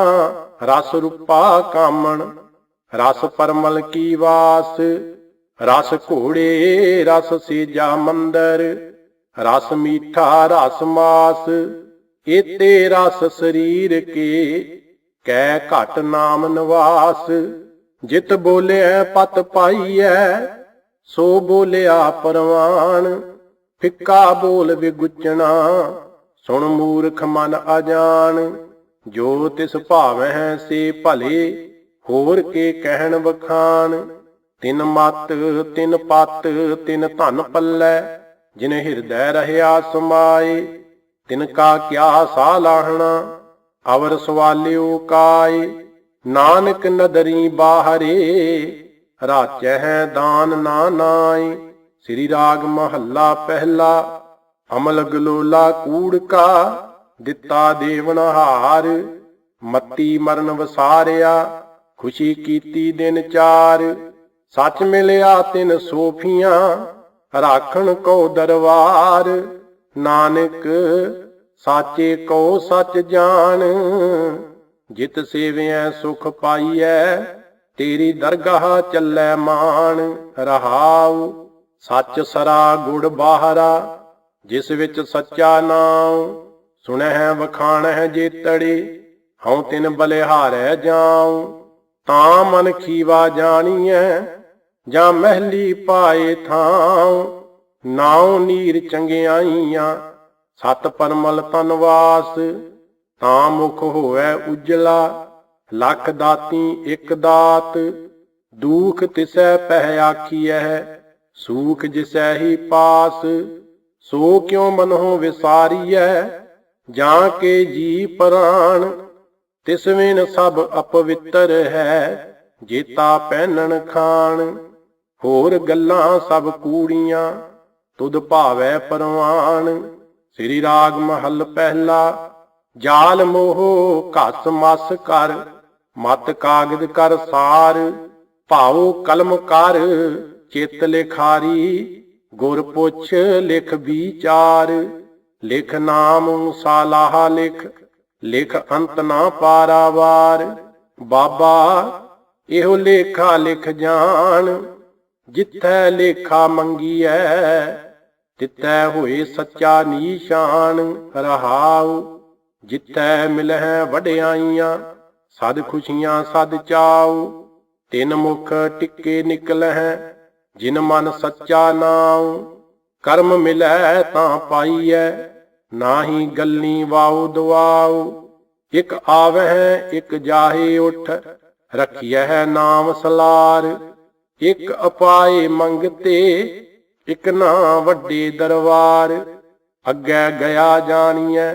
ਰਸ ਰੂਪਾ ਕਾਮਣ, ਰਸ ਪਰਮਲ ਕੀ ਵਾਸ। ਰਸ ਘੋੜੇ ਰਸ ਸੇਜਾ ਮੰਦਰ, ਰਸ ਮੀਠਾ ਰਸ ਮਾਸ। ਏਤੇ ਰਸ ਸਰੀਰ ਕੇ, ਕੈ ਘਟ ਨਾਮ ਨਿਵਾਸ। ਜਿਤ ਬੋਲਿਆ ਪਤ ਪਾਈਐ, ਸੋ ਬੋਲਿਆ ਪਰਵਾਨ। ਫਿੱਕਾ ਬੋਲ ਵਿਗੁਚਣਾ, ਸੁਣ ਮੂਰਖ ਮਨ ਅਜਾਨ। ਜੋ ਤਿਸ ਭਾਵਹਿ ਸੇ ਭਲੇ, ਹੋਰ ਕੇ ਕਹਿਣ ਵਖਾਨ। ਤਿਨ ਮਤ ਤਿਨ ਪਤ ਤਿਨ ਧਨ ਪੱਲੈ, ਜਿਨ ਹਿਰਦੈ ਰਹਿਆ ਸਮਾਏ। ਤਿਨ ਕਾ ਕਿਆ ਸਾਲਾਹਣਾ, ਅਵਰ ਸਵਾਲਿਓ ਕਾਏ। ਨਾਨਕ ਨਦਰੀ ਬਾਹਰੇ, ਰਾਚਹਿ ਦਾਨ ਨਾ ਨਾਏ। ਸ੍ਰੀ ਰਾਗ ਮਹੱਲਾ ਪਹਿਲਾ। ਅਮਲ ਗਲੋਲਾ ਕੂੜ ਕਾ, ਦਿੱਤਾ ਦੇਵਨਹਾਰ। ਮੱਤੀ ਮਰਨ ਵਸਾਰਿਆ, ਖੁਸ਼ੀ ਕੀਤੀ ਦਿਨ ਚਾਰ। ਸੱਚ ਮਿਲਿਆ ਤਿਨ ਸੋਫੀਆਂ, ਰਾਖਣ ਕੋ ਦਰਬਾਰ। ਨਾਨਕ ਸਾਚੇ ਕੋ ਸੱਚ ਜਾਣ, ਜਿਤ ਸੇਵਿਐ ਸੁਖ ਪਾਈਐ। ਤੇਰੀ ਦਰਗਾਹ ਚੱਲੈ ਮਾਨ ਰਹਾਉ। ਸੱਚ ਸਰਾ ਗੁੜ ਬਾਹਰਾ, ਜਿਸ ਵਿੱਚ ਸੱਚਾ ਨਾਉ। ਸੁਣਹਿ ਵਖਾਣਹਿ ਜੇਤੜੇ, ਹਉ ਤਿਨ ਬਲਿਹਾਰੈ ਜਾਉ। ਤਾਂ ਮਨ ਖੀਵਾ ਜਾਣੀਐ, ਜਾਂ ਮਹਿਲੀ ਪਾਏ ਥਾਉ। ਨਾਉ ਨੀਰ ਚੰਗਿਆਈਆਂ, ਸਤ ਪਰਮਲ ਤਨਵਾਸ। ਤਾਂ ਮੁਖ ਹੋਵੈ ਉਜਲਾ, ਲਖ ਦਾਤੀ ਇਕ ਦਾਤ। ਦੂਖ ਤਿਸੈ ਪਹਿ ਆਖੀਐ, ਸੂਖ ਜਿਸੈ ਹੀ ਪਾਸ। ਸੋ ਕਿਉ ਮਨਹੁ ਵਿਸਾਰੀਐ, ਜਾਂ ਕੇ ਜੀ ਪ੍ਰਾਣ। ਤਿਸ ਵਿਨ ਸਭ ਅਪਵਿੱਤਰ ਹੈ, ਜੇਤਾ ਪਹਿਨਣ ਖਾਣ। ਹੋਰ ਗੱਲਾਂ ਸਭ ਕੂੜੀਆਂ, ਤੁਧ ਭਾਵੈ ਪਰਵਾਨ। ਸ੍ਰੀ ਰਾਗ ਮਹੱਲ ਪਹਿਲਾ। ਜਾਲ ਮੋਹ ਘਸ ਮਸ ਕਰ, ਮਤ ਕਾਗਦ ਕਰ ਸਾਰ। ਭਾਉ ਕਲਮ ਕਰ, ਚਿੱਤ ਲਿਖਾਰੀ। ਗੁਰ ਪੁੱਛ ਲਿਖ ਵਿਚਾਰ। ਲਿਖ ਨਾਮ ਸਾਲਾਹ ਲਿਖ, ਲਿਖ ਅੰਤ ਨਾ ਪਾਰਾਵਾਰ। ਬਾਬਾ ਇਹੋ ਲੇਖਾ ਲਿਖ ਜਾਣ, ਜਿੱਥੈ ਲੇਖਾ ਮੰਗੀਐ, ਤਿੱਥੈ ਹੋਏ ਸੱਚਾ ਨੀਸ਼ਾਨ। ਰਹਾਉ ਜਿੱਥੈ ਮਿਲਹਿ ਵਡਿਆਈਆਂ, ਸਦ ਖੁਸ਼ੀਆਂ ਸਦ ਚਾਉ। ਤਿਨ ਮੁਖ ਟਿੱਕੇ ਨਿਕਲਹਿ, ਜਿਨ ਮਨ ਸੱਚਾ ਨਾਉ। ਕਰਮ ਮਿਲੈ ਤਾਂ ਪਾਈਐ, ਨਾਹੀ ਗੱਲੀ ਵਾਉ ਦੁਆਉ। ਇਕ ਆਵਹਿ ਇਕ ਜਾਹੇ ਉਠ, ਰਖੀਐ ਨਾਮ ਸਲਾਰ। ਇਕ ਅਪਾਏ ਮੰਗਤੇ, ਇਕ ਨਾ ਵੱਡੇ ਦਰਬਾਰ। ਅੱਗੇ ਗਿਆ ਜਾਣੀਐ,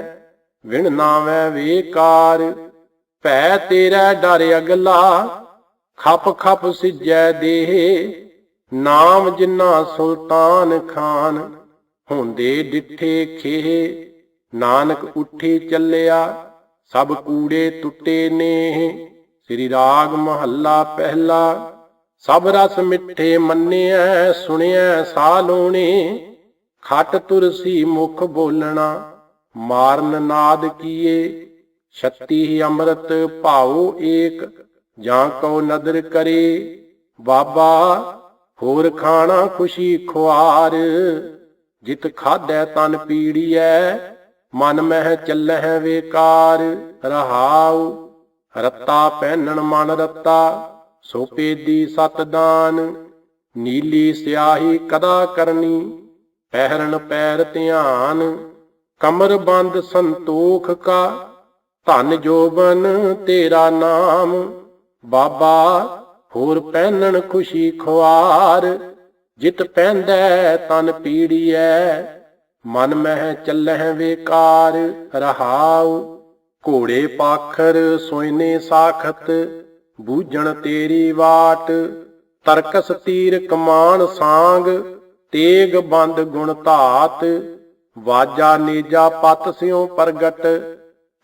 ਵਿਣ ਨਾਵੈ ਵੇਕਾਰ। ਭੈ ਤੇਰਾ ਡਰ ਅਗਲਾ, ਖਪ ਖਪ ਸਿਜੈ ਦੇਹ। ਨਾਮ ਜਿਨਾ ਸੁਲਤਾਨ ਖਾਨ, ਹੁੰਦੇ ਡਿੱਠੇ ਖੇਹ। ਨਾਨਕ ਉੱਠੀ ਚੱਲਿਆ, ਸਭ ਕੂੜੇ ਟੁੱਟੇ ਨੇਹ। ਸ੍ਰੀ ਰਾਗ ਮਹੱਲਾ ਪਹਿਲਾ। ਸਭ ਰਸ ਮਿੱਠੇ ਮੰਨਿਐ, ਸੁਣਿਐ ਸਾਹ ਲੋਣੇ। ਖਟ ਤੁਰਸੀ ਮੁਖ ਬੋਲਣਾ, ਮਾਰਨ ਨਾਦ ਕੀਏ। ਛੱਤੀ ਅੰਮ੍ਰਿਤ ਭਾਉ ਏਕ, ਜਾਂ ਕਉ ਨਦਰ ਕਰੇ। ਬਾਬਾ ਹੋਰ ਖਾਣਾ ਖੁਸ਼ੀ ਖੁਆਰ, ਜਿਤ ਖਾਧੈ ਤਨ ਪੀੜੀਐ। ਮਨ ਮਹਿ ਚੱਲਹਿ ਵੇਕਾਰ। ਰਹਾਉ ਰੱਤਾ ਪਹਿਨਣ ਮਨ ਰੱਤਾ, ਸੋ ਪੇਦੀ ਸਤ ਦਾਨ। ਨੀਲੀ ਸਿਆਹੀ ਕਦਾ ਕਰਨੀ, ਪਹਿਰਨ ਪੈਰ ਧਿਆਨ। ਕਮਰ ਬੰਦ ਸੰਤੋਖ ਕਾ, ਧਨ ਜੋਬਨ ਤੇਰਾ ਨਾਮ। ਬਾਬਾ ਹੋਰ ਪਹਿਨਣ ਖੁਸ਼ੀ ਖੁਆਰ, ਜਿਤ ਪਹਿਨਦੈ ਤਨ ਪੀੜੀਐ। ਮਨ ਮਹਿ ਚੱਲਹਿ ਵੇਕਾਰ। ਰਹਾਉ ਘੋੜੇ ਪਾਖਰ ਸੋਇਨੇ ਸਾਖਤ, ਬੂਝਣ ਤੇਰੀ ਵਾਟ। ਤਰਕਸ ਤੀਰ ਕਮਾਨ ਸਾਂਗ, ਤੇਗ ਬੰਦ ਗੁਣ ਧਾਤ। ਵਾਜਾ ਨੇਜਾ ਪਤ ਸਿਉ ਪ੍ਰਗਟ,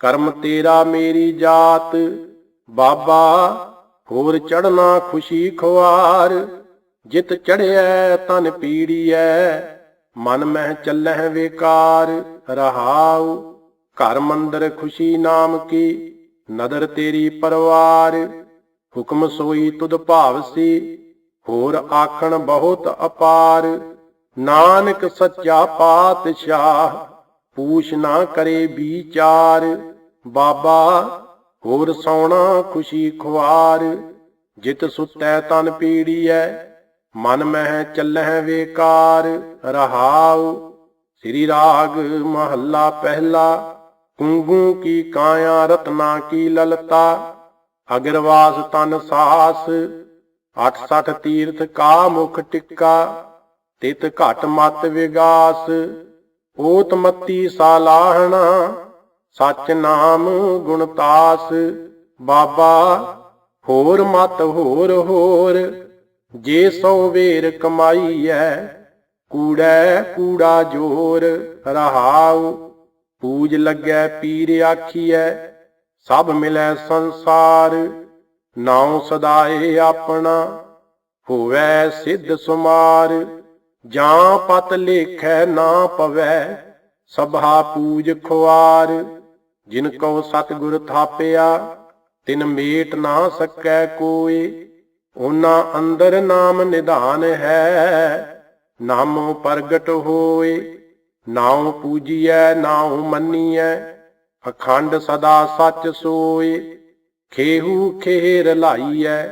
ਕਰਮ ਤੇਰਾ ਮੇਰੀ ਜਾਤ। ਬਾਬਾ ਹੋਰ ਚੜਨਾ ਖੁਸ਼ੀ ਖੁਆਰ, ਜਿਤ ਚੜਿਐ ਤਨ ਪੀੜੀਐ। ਮਨ ਮਹਿ ਚੱਲਹਿ ਵੇਕਾਰ। ਰਹਾਉ ਘਰ ਮੰਦਰ ਖੁਸ਼ੀ ਨਾਮ ਕੀ, ਨਦਰ ਤੇਰੀ ਪਰਵਾਰ। ਹੁਕਮ ਸੋਈ ਤੁਧ ਭਾਵਸੀ, ਹੋਰ ਆਖਣ ਬਹੁਤ ਅਪਾਰ। ਨਾਨਕ ਸੱਚਾ ਪਾਤਸ਼ਾਹ, ਪੂਛ ਨਾ ਕਰੇ ਵਿਚਾਰ। ਬਾਬਾ ਹੋਰ ਸੌਣਾ ਖੁਸ਼ੀ ਖੁਆਰ, ਜਿਤ ਸੁਤੈ ਤਨ ਪੀੜੀਐ। ਮਨ ਮਹਿ ਚੱਲਹਿ ਵੇਕਾਰ। ਰਹਾਉ ਸ੍ਰੀ ਰਾਗ ਮਹੱਲਾ ਪਹਿਲਾ। ਕੁੰਗੂ ਕੀ ਕਾਇਆ ਰਤਨਾ ਕੀ ਲਲਤਾ, ਅਗਰਵਾਸ ਤਨ ਸਾਸ। 68 ਤੀਰਥ ਕਾ ਮੁਖ ਟਿੱਕਾ, ਤਿਤ ਘਟ ਮਤ ਵਿਗਾਸ। ਓਤ ਮਤੀ ਸਾਲਾਹਣਾ, ਸਚ ਨਾਮ ਗੁਣਤਾਸ। ਬਾਬਾ ਹੋਰ ਮਤ ਹੋਰ ਹੋਰ, ਜੇ ਸੋ ਵੇਰ ਕਮਾਈਐ। ਕੂੜੈ ਕੂੜਾ ਜੋਰ। ਰਹਾਉ ਪੂਜ ਲੱਗੈ ਪੀਰ ਆਖੀਐ, ਸਭ ਮਿਲੈ ਸੰਸਾਰ। ਨਾਉ ਸਦਾਏ ਆਪਣਾ, ਹੋਵੈ ਸਿੱਧ ਸੁਮਾਰ। ਜਾਂ ਪਤ ਲੇਖੈ ਨਾ ਪਵੈ, ਸਭਾ ਪੂਜ ਖੁਆਰ। ਜਿਨ ਕਉ ਸਤਿਗੁਰ ਥਾਪਿਆ, ਤਿਨ ਮੇਟ ਨਾ ਸਕੈ ਕੋਇ। ਉਹਨਾਂ ਅੰਦਰ ਨਾਮ ਨਿਧਾਨ ਹੈ, ਨਾਮੋ ਪ੍ਰਗਟ ਹੋਏ। ਨਾਉ ਪੂਜੀਐ ਨਾਉ ਮੰਨੀਐ, ਅਖੰਡ ਸਦਾ ਸੱਚ ਸੋਏ। ਖੇਹੂ ਖੇਰ ਲਾਈਐ,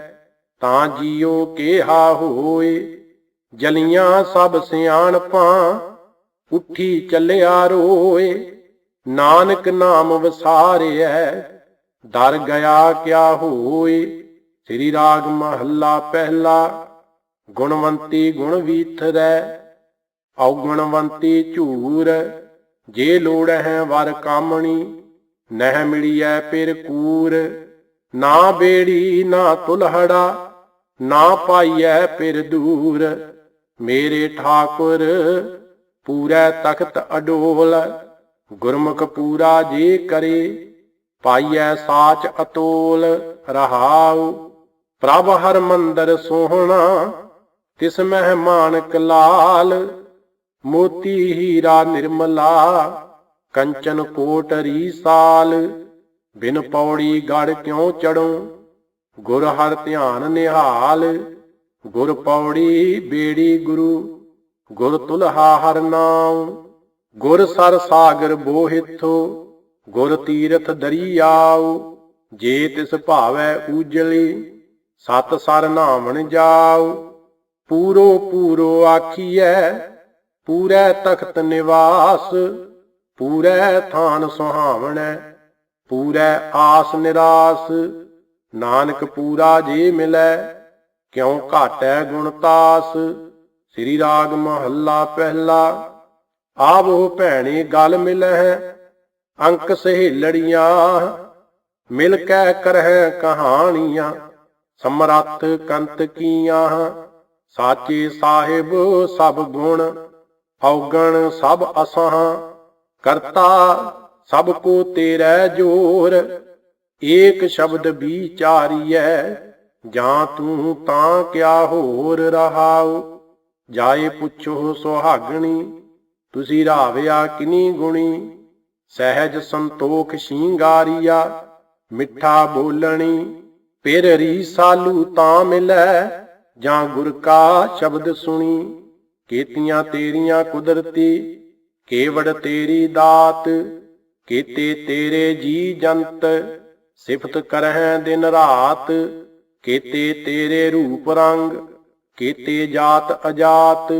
ਤਾਂ ਜੀਉ ਕੇਹਾ ਹੋਏ। ਜਲੀਆਂ ਸਭ ਸਿਆਣਪਾਂ, ਉੱਠੀ ਚੱਲਿਆ ਰੋਏ। ਨਾਨਕ ਨਾਮ ਵਸਾਰਿਐ, ਦਰ ਗਿਆ ਕਿਆ ਹੋਏ। ਸ੍ਰੀ ਰਾਗ ਮਹੱਲਾ ਪਹਿਲਾ। ਗੁਣਵੰਤੀ ਗੁਣ ਵੀਥਰੈ, ਔਗਣਵੰਤੀ ਝੂਰ, ਜੇ ਲੋੜ ਹੈ ਵਰ ਕਾਮਣੀ, ਨਹਿ ਮਿਲੀਐ ਫਿਰ ਕੂਰ। ਨਾ ਬੇੜੀ ਨਾ ਤੁਲਹੜਾ, ਨਾ ਪਾਈਐ ਫਿਰ ਦੂਰ। ਮੇਰੇ ਠਾਕੁਰ ਪੂਰੈ ਤਖਤ ਅਡੋਲ, ਗੁਰਮੁਖ ਪੂਰਾ ਜੇ ਕਰੇ, ਪਾਈਐ ਸਾਚ ਅਤੋਲ। ਰਹਾਉ ਪ੍ਰਭ ਹਰ ਮੰਦਰ ਸੋਹਣਾ, ਤਿਸ ਮਹਿ ਮਾਨਕ ਲਾਲ। ਮੋਤੀ ਹੀਰਾ ਨਿਰਮਲਾ, ਕੰਚਨ ਕੋਟ ਰੀਸਾਲ। ਬਿਨ ਪੌੜੀ ਗੜ ਕਿਉ ਚੜੂੰ, ਗੁਰ ਹਰ ਧਿਆਨ ਨਿਹਾਲ। ਗੁਰ ਪੌੜੀ ਬੇੜੀ ਗੁਰੂ, ਗੁਰ ਤੁਲਹਾ ਹਰ ਨਾਮ। ਗੁਰ ਸਰ ਸਾਗਰ ਬੋਹਿਥੋ, ਗੁਰ ਤੀਰਥ ਦਰਿਆਉ। ਜੇ ਤਿਸ ਭਾਵੈ ਊਜਲੀ, ਸਤ ਸਰ ਨਾਵਣ ਜਾਉ। ਪੂਰੋ ਪੂਰੋ ਆਖੀਐ, ਪੂਰੈ ਤਖਤ ਨਿਵਾਸ। ਪੂਰੈ ਥਾਨ ਸੁਹਾਵਣੈ, ਪੂਰੈ ਆਸ ਨਿਰਾਸ। ਨਾਨਕ ਪੂਰਾ ਜੇ ਮਿਲੈ, ਕਿਉ ਘਾਟੈ ਗੁਣ ਤਾਸ। ਸ੍ਰੀ ਰਾਗ ਮਹੱਲਾ ਪਹਿਲਾ। ਆਵੋ ਭੈਣੇ ਗਲ ਮਿਲਹਿ, ਅੰਕ ਸਹੇਲੜੀਆਂ। ਮਿਲ ਕੈ ਕਰਹਿ ਕਹਾਣੀਆਂ, ਸਮਰੱਥ ਕੰਤ ਕੀਆਂ। ਸਾਚੇ ਸਾਹਿਬ ਸਭ ਗੁਣ, ਔਗਣ ਸਭ ਅਸਾਂ। ਕਰਤਾ ਸਭ ਕੋ ਤੇਰੈ ਜੋਰ, ਏਕ ਸ਼ਬਦ ਵਿਚਾਰੀਐ। ਜਾਂ ਤੂੰ ਤਾਂ ਕਿਆ ਹੋਰ। ਰਹਾਉ ਜਾਏ ਪੁੱਛੋ ਸੁਹਾਗਣੀ, ਤੁਸੀਂ ਰਾਵਿਆ ਕਿਨੀ ਗੁਣੀ। ਸਹਿਜ ਸੰਤੋਖ ਸ਼ਿੰਗਾਰੀਆ, ਮਿੱਠਾ ਬੋਲਣੀ। ਫਿਰ ਰੀਸਾਲੂ ਤਾਂ ਮਿਲੈ, ਜਾਂ ਗੁਰ ਕਾ ਸ਼ਬਦ ਸੁਣੀ। ਕੀਤੀਆਂ ਤੇਰੀਆਂ ਕੁਦਰਤੀ, ਕੇਵੜ ਤੇਰੀ ਦਾਤ। ਕੀਤੇ ਤੇਰੇ ਜੀ ਜੰਤ, ਸਿਫਤ ਕਰਹਿ ਦਿਨ ਰਾਤ। ਕੀਤੇ ਤੇਰੇ ਰੂਪ ਰੰਗ, ਕੀਤੇ ਜਾਤ ਅਜਾਤ।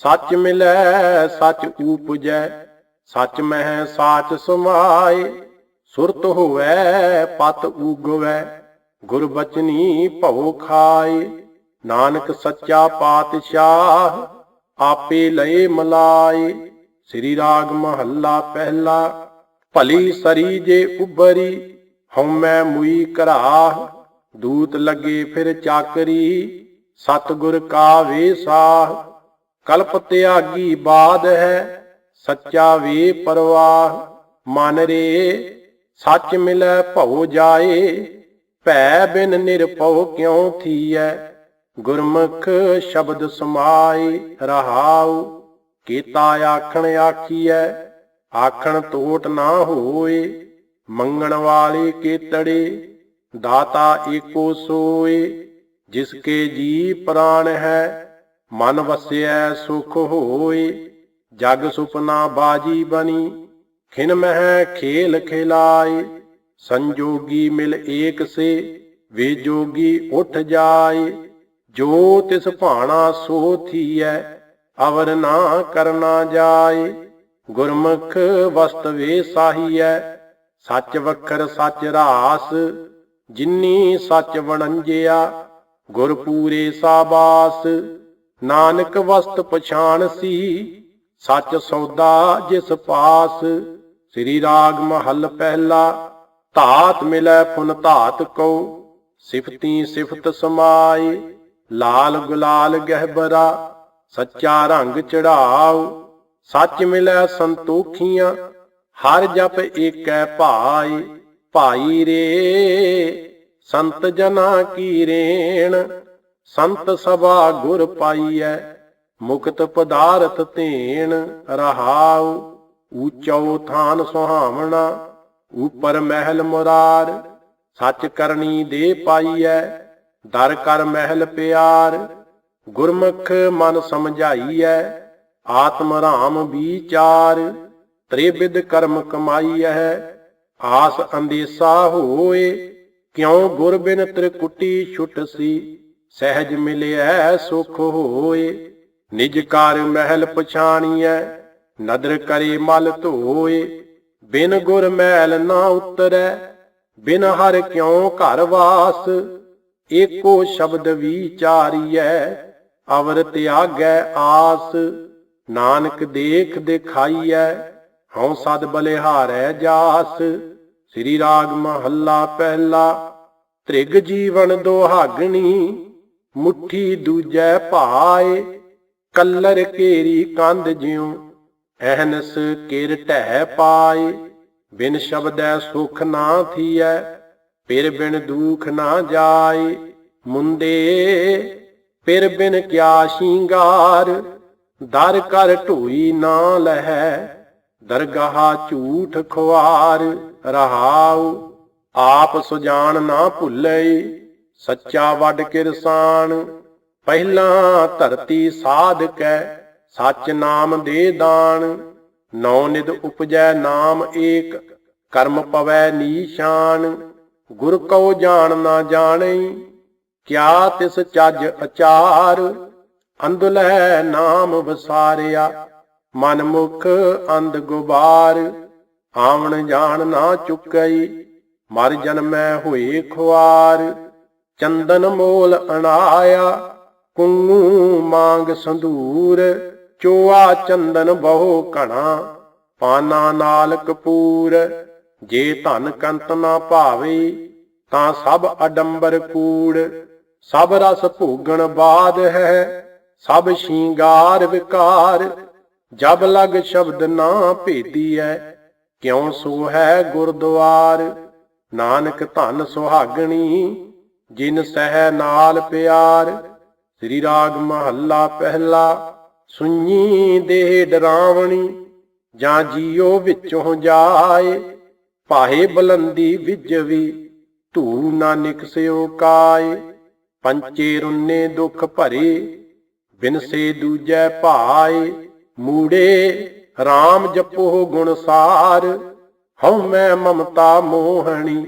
ਸੱਚ ਮਿਲੈ ਸੱਚ ਊਪਜੈ, ਸੱਚ ਮਹਿ ਸਾਚ ਸਮਾਏ। ਸੁਰਤ ਹੋਵੈ ਪਤ ਊਗਵੈ, ਗੁਰ ਬਚਨੀ ਭਉ ਖਾਏ। ਨਾਨਕ ਸੱਚਾ ਪਾਤਸ਼ਾਹ, ਆਪੇ ਲਏ ਮਲਾਏ। ਸ੍ਰੀ ਰਾਗ ਮਹੱਲਾ ਪਹਿਲਾ। ਭਲੀ ਸਰੀ ਜੇ ਉਬਰੀ, ਹਉਮੈ ਮੁਈ ਘਰਾਹ। ਦੂਤ ਲੱਗੇ ਫਿਰ ਚਾਕਰੀ, ਸਤਿਗੁਰ ਕਾ ਵੇ ਸਾਹ। ਕਲਪ ਤਿਆਗੀ ਬਾਦ ਹੈ, ਸੱਚਾ ਵੇ ਪਰਵਾਹ। ਮਨ ਰੇ ਸੱਚ ਮਿਲੈ ਭਉ ਜਾਏ, ਭੈ ਬਿਨ ਨਿਰਭਉ ਕਿਉ ਥੀਐ। ਗੁਰਮੁਖ ਸ਼ਬਦ ਸਮਾਏ। ਰਹਾਉ ਕੀਤਾ ਆਖਣ ਆਖੀਐ, ਆਖਣ ਤੋਟ ਨਾ ਹੋਏ। ਮੰਗਣ ਵਾਲੇ ਕੇਤੜੇ, ਦਾਤਾ ਏਕੋ ਸੋਏ। ਜਿਸ ਕੇ ਜੀ ਪ੍ਰਾਣ ਹੈ, ਮਨ ਵਸਿਐ ਸੁਖ ਹੋਏ। ਜਗ ਸੁਪਨਾ ਬਾਜੀ ਬਣੀ, ਖਿਨ ਮਹਿ ਖੇਲ ਖਿਲਾਏ। ਸੰਜੋਗੀ ਮਿਲ ਏਕ ਸੇ, ਵੇ ਜੋਗੀ ਉੱਠ ਜਾਏ। ਜੋ ਤਿਸ ਭਾਣਾ ਸੋ ਥੀਐ, ਅਵਰ ਨਾ ਕਰਨਾ ਜਾਏ। ਗੁਰਮੁਖ ਵਸਤ ਵੇ ਸਾਹੀਐ, ਸੱਚ ਵਖਰ ਸੱਚ ਰਾਸ। ਜਿਨੀ ਸੱਚ ਵਣੰਜਿਆ, ਗੁਰ ਪੂਰੇ ਸਾਬਾਸ। ਨਾਨਕ ਵਸਤ ਪਛਾਣ ਸੀ, ਸੱਚ ਸੌਦਾ ਜਿਸ ਪਾਸ। ਸ੍ਰੀ ਰਾਗ ਮਹੱਲ ਪਹਿਲਾ। ਧਾਤ ਮਿਲੈ ਫੁਨ ਧਾਤ ਕਉ, ਸਿਫਤੀ ਸਿਫਤ ਸਮਾਏ। ਲਾਲ ਗੁਲਾਲ ਗਹਿਬਰਾ, ਸੱਚਾ ਰੰਗ ਚੜਾਉ। ਸੱਚ ਮਿਲੈ ਸੰਤੋਖੀਆਂ, ਹਰ ਜਪ ਏਕੈ ਭਾਈ। ਭਾਈ ਰੇ ਸੰਤ ਜਨਾ ਕੀ ਰੇਣ, ਸੰਤ ਸਭਾ ਗੁਰ ਪਾਈਐ। ਮੁਕਤ ਪਦਾਰਥ ਧੇਣ। ਰਹਾਉ ਊਚਉ ਥਾਨ ਸੁਹਾਵਣਾ, ਉਪਰ ਮਹਿਲ ਮੁਰਾਰ। ਸੱਚ ਕਰਨੀ ਦੇ ਪਾਈਐ, ਦਰ ਕਰ ਮਹਿਲ ਪਿਆਰ। ਗੁਰਮੁਖ ਮਨ ਸਮਝਾਈਐ, ਆਤਮ ਰਾਮ ਵਿਚਾਰ। ਤ੍ਰਿਵਿਧ ਕਰਮ ਕਮਾਈਐ, ਆਸ ਅੰਦੇਸਾ ਹੋਏ। ਕਿਉ ਗੁਰ ਬਿਨ ਤ੍ਰਿਕੁਟੀ ਛੁਟਸੀ, ਸਹਿਜ ਮਿਲਿਐ ਸੁਖ ਹੋਏ। ਨਿਜ ਕਾਰ ਮਹਿਲ ਪਛਾਣੀਐ, ਨਦਰ ਕਰੇ ਮਲ ਧੋਏ। ਬਿਨ ਗੁਰ ਮੈਲ ਨਾ ਉਤਰੈ, ਬਿਨ ਹਰ ਕਿਉ ਘਰ ਵਾਸ। ਏਕੋ ਸ਼ਬਦ ਵਿਚਾਰੀਐ, ਅਵਰ ਤਿਆਗੈ ਆਸ। ਨਾਨਕ ਦੇਖ ਦਿਖਾਈਐ ਹਉ ਸਦ ਬਲਿਹਾਰੈ ਜਾਸ। ਸ੍ਰੀ ਰਾਗ ਮਹੱਲਾ ਪਹਿਲਾ। ਤ੍ਰਿਗ ਜੀਵਨ ਦੁਹਾਗਣੀ ਮੁੱਠੀ ਦੂਜੈ ਭਾਏ। ਕੱਲਰ ਕੇਰੀ ਕੰਧ ਜਿਉ ਅਹਨਸ ਕਿਰ ਢਹਿ ਪਾਏ। ਬਿਨ ਸ਼ਬਦੈ ਸੁਖ ਨਾ ਥੀਐ ਪਿਰ ਬਿਨ ਦੁਖ ਨਾ ਜਾਏ। ਮੁੰਦੇ ਪਿਰ ਬਿਨ ਕਿਆ ਸ਼ਿੰਗਾਰ ਦਰ ਕਰ ਢੋਈ ਨਾ ਲਹੈ। ਦਰਗਾਹ ਝੂਠ ਖੁਆਰ ਰਹਾਉ ਆਪ ਸੁਜਾਨ ਨਾ ਭੁੱਲੇ। ਸੱਚਾ ਵੱਡ ਕਿਰਸਾਨ ਪਹਿਲਾਂ ਧਰਤੀ ਸਾਧਕੈ ਸੱਚ ਨਾਮ ਦੇ ਦਾਨ। ਨੌ ਨਿਧ ਉਪਜੈ ਨਾਮ ਏਕ ਕਰਮ ਪਵੈ ਨੀਸ਼ਾਨ। ਗੁਰ ਕਉ ਜਾਣ ਨਾ ਜਾਣੈ ਕਿਆ ਤਿਸ ਚੱਜ ਅਚਾਰ। ਅੰਧੁਲੈ ਨਾਮ ਵਸਾਰਿਆ ਮਨ ਮੁਖ ਅੰਧ ਗੁਬਾਰ। ਆਵਣ ਜਾਣ ਨਾ ਚੁੱਕਈ ਮਰ ਜਨਮੈ ਹੋਏ ਖੁਆਰ। ਚੰਦਨ ਮੋਲ ਅਣਾਇਆ ਕੁੰਗੂ ਮਾਂਗ ਸੰਧੂਰ। ਚੋਆ ਚੰਦਨ ਬਹੁ ਘਣਾ ਪਾਨਾ ਨਾਲ ਕਪੂਰ। ਜੇ ਧਨ ਕੰਤ ਨਾ ਭਾਵੇ ਤਾਂ ਸਭ ਅਡੰਬਰ ਕੂੜ। ਸਭ ਰਸ ਭੋਗਣ ਬਾਦ ਹੈ ਸਭ ਸ਼ਿੰਗਾਰ ਵਿਕਾਰ। ਜਬ ਲਗ ਸ਼ਬਦ ਨਾ ਭੇਦੀਐ ਕਿਉ ਸੋ ਹੈ ਗੁਰਦੁਆਰ। ਨਾਨਕ ਧਨ ਸੁਹਾਗਣੀ ਜਿਨ ਸਹਿ ਨਾਲ ਪਿਆਰ। ਸ੍ਰੀ ਰਾਗ ਮਹੱਲਾ ਪਹਿਲਾ। ਸੁਣੀ ਦੇਹ ਡਰਾਵਣੀ ਜਾਂ ਜੀਉ ਵਿੱਚੋਂ ਜਾਏ। ਭਾਏ ਬੁਲੰਦੀ ਵਿਜਵੀ ਧੂ ਨਾ ਨਿਕਸਿਓ ਕਾਏ। ਪੰਚੇ ਰੁੰਨੇ ਦੁਖ ਭਰੇ ਬਿਨ ਸੇ ਦੂਜੈ ਭਾਏ। ਮੂੜੇ ਰਾਮ ਜਪੋ ਗੁਣ ਸਾਰ ਹਉ ਮੈਂ ਮਮਤਾ ਮੋਹਣੀ।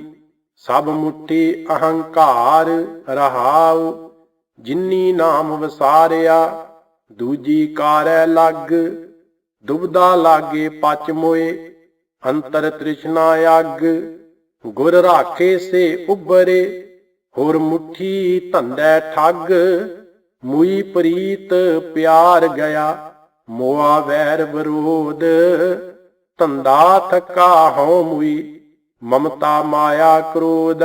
ਸਭ ਮੁੱਠੀ ਅਹੰਕਾਰ ਰਹਾਉ ਜਿਨੀ ਨਾਮ ਵਸਾਰਿਆ। ਦੂਜੀ ਕਾਰੈ ਲੱਗ ਦੁਬਦਾ ਲਾਗੇ ਪਚ ਮੋਏ। ਅੰਤਰ ਤ੍ਰਿਸ਼ਨਾ ਅੱਗ ਗੁਰ ਰਾਖੇ ਸੇ ਉਬਰੇ। ਹੋਰ ਮੁੱਠੀ ਧੰਦੈ ਠੱਗ ਮੁਈ ਪ੍ਰੀਤ ਪਿਆਰ ਗਿਆ। ਮੋਆ ਵੈਰ ਵਿਰੋਧ ਧੰਦਾ ਥਕਾ ਹਉ ਮੁਈ। ਮਮਤਾ ਮਾਇਆ ਕ੍ਰੋਧ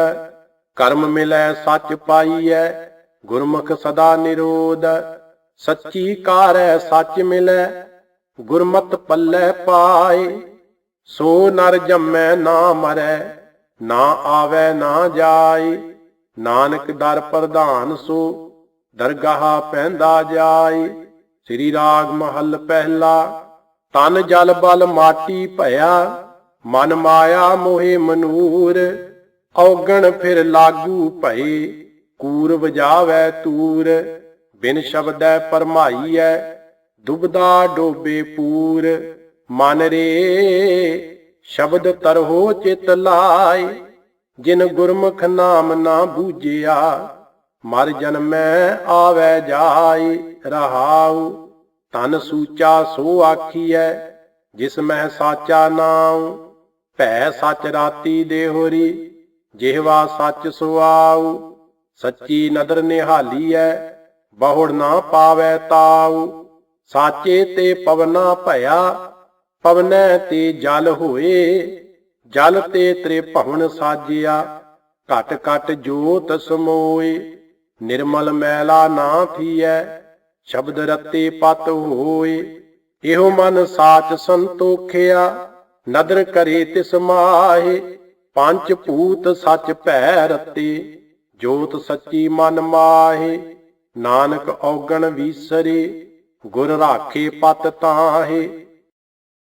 ਕਰਮ ਮਿਲੈ ਸੱਚ ਪਾਈਐ। ਗੁਰਮੁਖ ਸਦਾ ਨਿਰੋਧ ਸੱਚੀ ਕਾਰੈ ਸੱਚ ਮਿਲੈ। ਗੁਰਮਤਿ ਪੱਲੇ ਪਾਏ ਸੋ ਨਰ ਜੰਮੈ ਨਾ ਮਰੈ ਨਾ ਆਵੈ ਨਾ ਜਾਏ। ਨਾਨਕ ਦਰ ਪ੍ਰਧਾਨ ਸੋ ਦਰਗਾਹ ਪੈਂਦਾ ਜਾਏ। ਸ੍ਰੀ ਰਾਗ ਮਹੱਲ ਪਹਿਲਾ। ਤਨ ਜਲ ਬਲ ਮਾਟੀ ਭਇਆ ਮਨ ਮਾਇਆ ਮੋਹਿ ਮਨੂਰ। ਔਗਣ ਫਿਰ ਲਾਗੂ ਭਏ ਕੂਰ ਵਜਾਵੈ ਤੂਰ। ਬਿਨ ਸ਼ਬਦੈ ਭਰਮਾਈਐ ਦੁਬਦਾ ਡੋਬੇ ਪੂਰ। ਮਨ ਰੇ ਸ਼ਬਦ ਤਰਹੋ ਚਿਤ ਲਾਏ। ਜਿਨ ਗੁਰਮੁਖ ਨਾਮ ਨਾ ਬੂਝਿਆ ਮਰ ਜਨਮੈ ਆਵੈ ਜਾਏ। ਰਹਾਉ ਤਨ ਸੂਚਾ ਸੋ ਆਖੀਐ ਜਿਸ ਮਹਿ ਸਾਚਾ ਨਾਉ। ਭੈ ਸੱਚ ਰਾਤੀ ਦੇਹੁਰੀ ਜਿਹਵਾ ਸੱਚ ਸੁਆਉ। ਸੱਚੀ ਨਦਰ ਨਿਹਾਲੀਐ ਬਹੁੜ ਨਾ ਪਾਵੈ ਤਾਉ। ਸਾਚੇ ਤੇ ਪਵਨਾ ਭਇਆ ਪਵਨੈ ਤੇ ਜਲ ਹੋਏ। ਜਲ ਤੇ ਤ੍ਰਿਭਵਨ ਸਾਜਿਆ ਘਟ ਘਟ ਜੋਤ ਸਮੋਏ। ਨਿਰਮਲ ਮੈਲਾ ਨਾ ਥੀਐ ਸ਼ਬਦ ਰਤੇ ਪਤ ਹੋਏ। ਇਹੋ ਮਨ ਸਾਚ ਸੰਤੋਖਿਆ ਨਦਰ ਕਰੇ ਤਿਸ ਮਾਹੇ। ਪੰਜ ਭੂਤ ਸੱਚ ਭੈ ਰਤੇ ਜੋਤ ਸੱਚੀ ਮਨ ਮਾਹੇ। ਨਾਨਕ ਔਗਣ ਵੀਸਰੇ ਗੁਰ ਰਾਖੇ ਪਤ ਤਾਹੇ।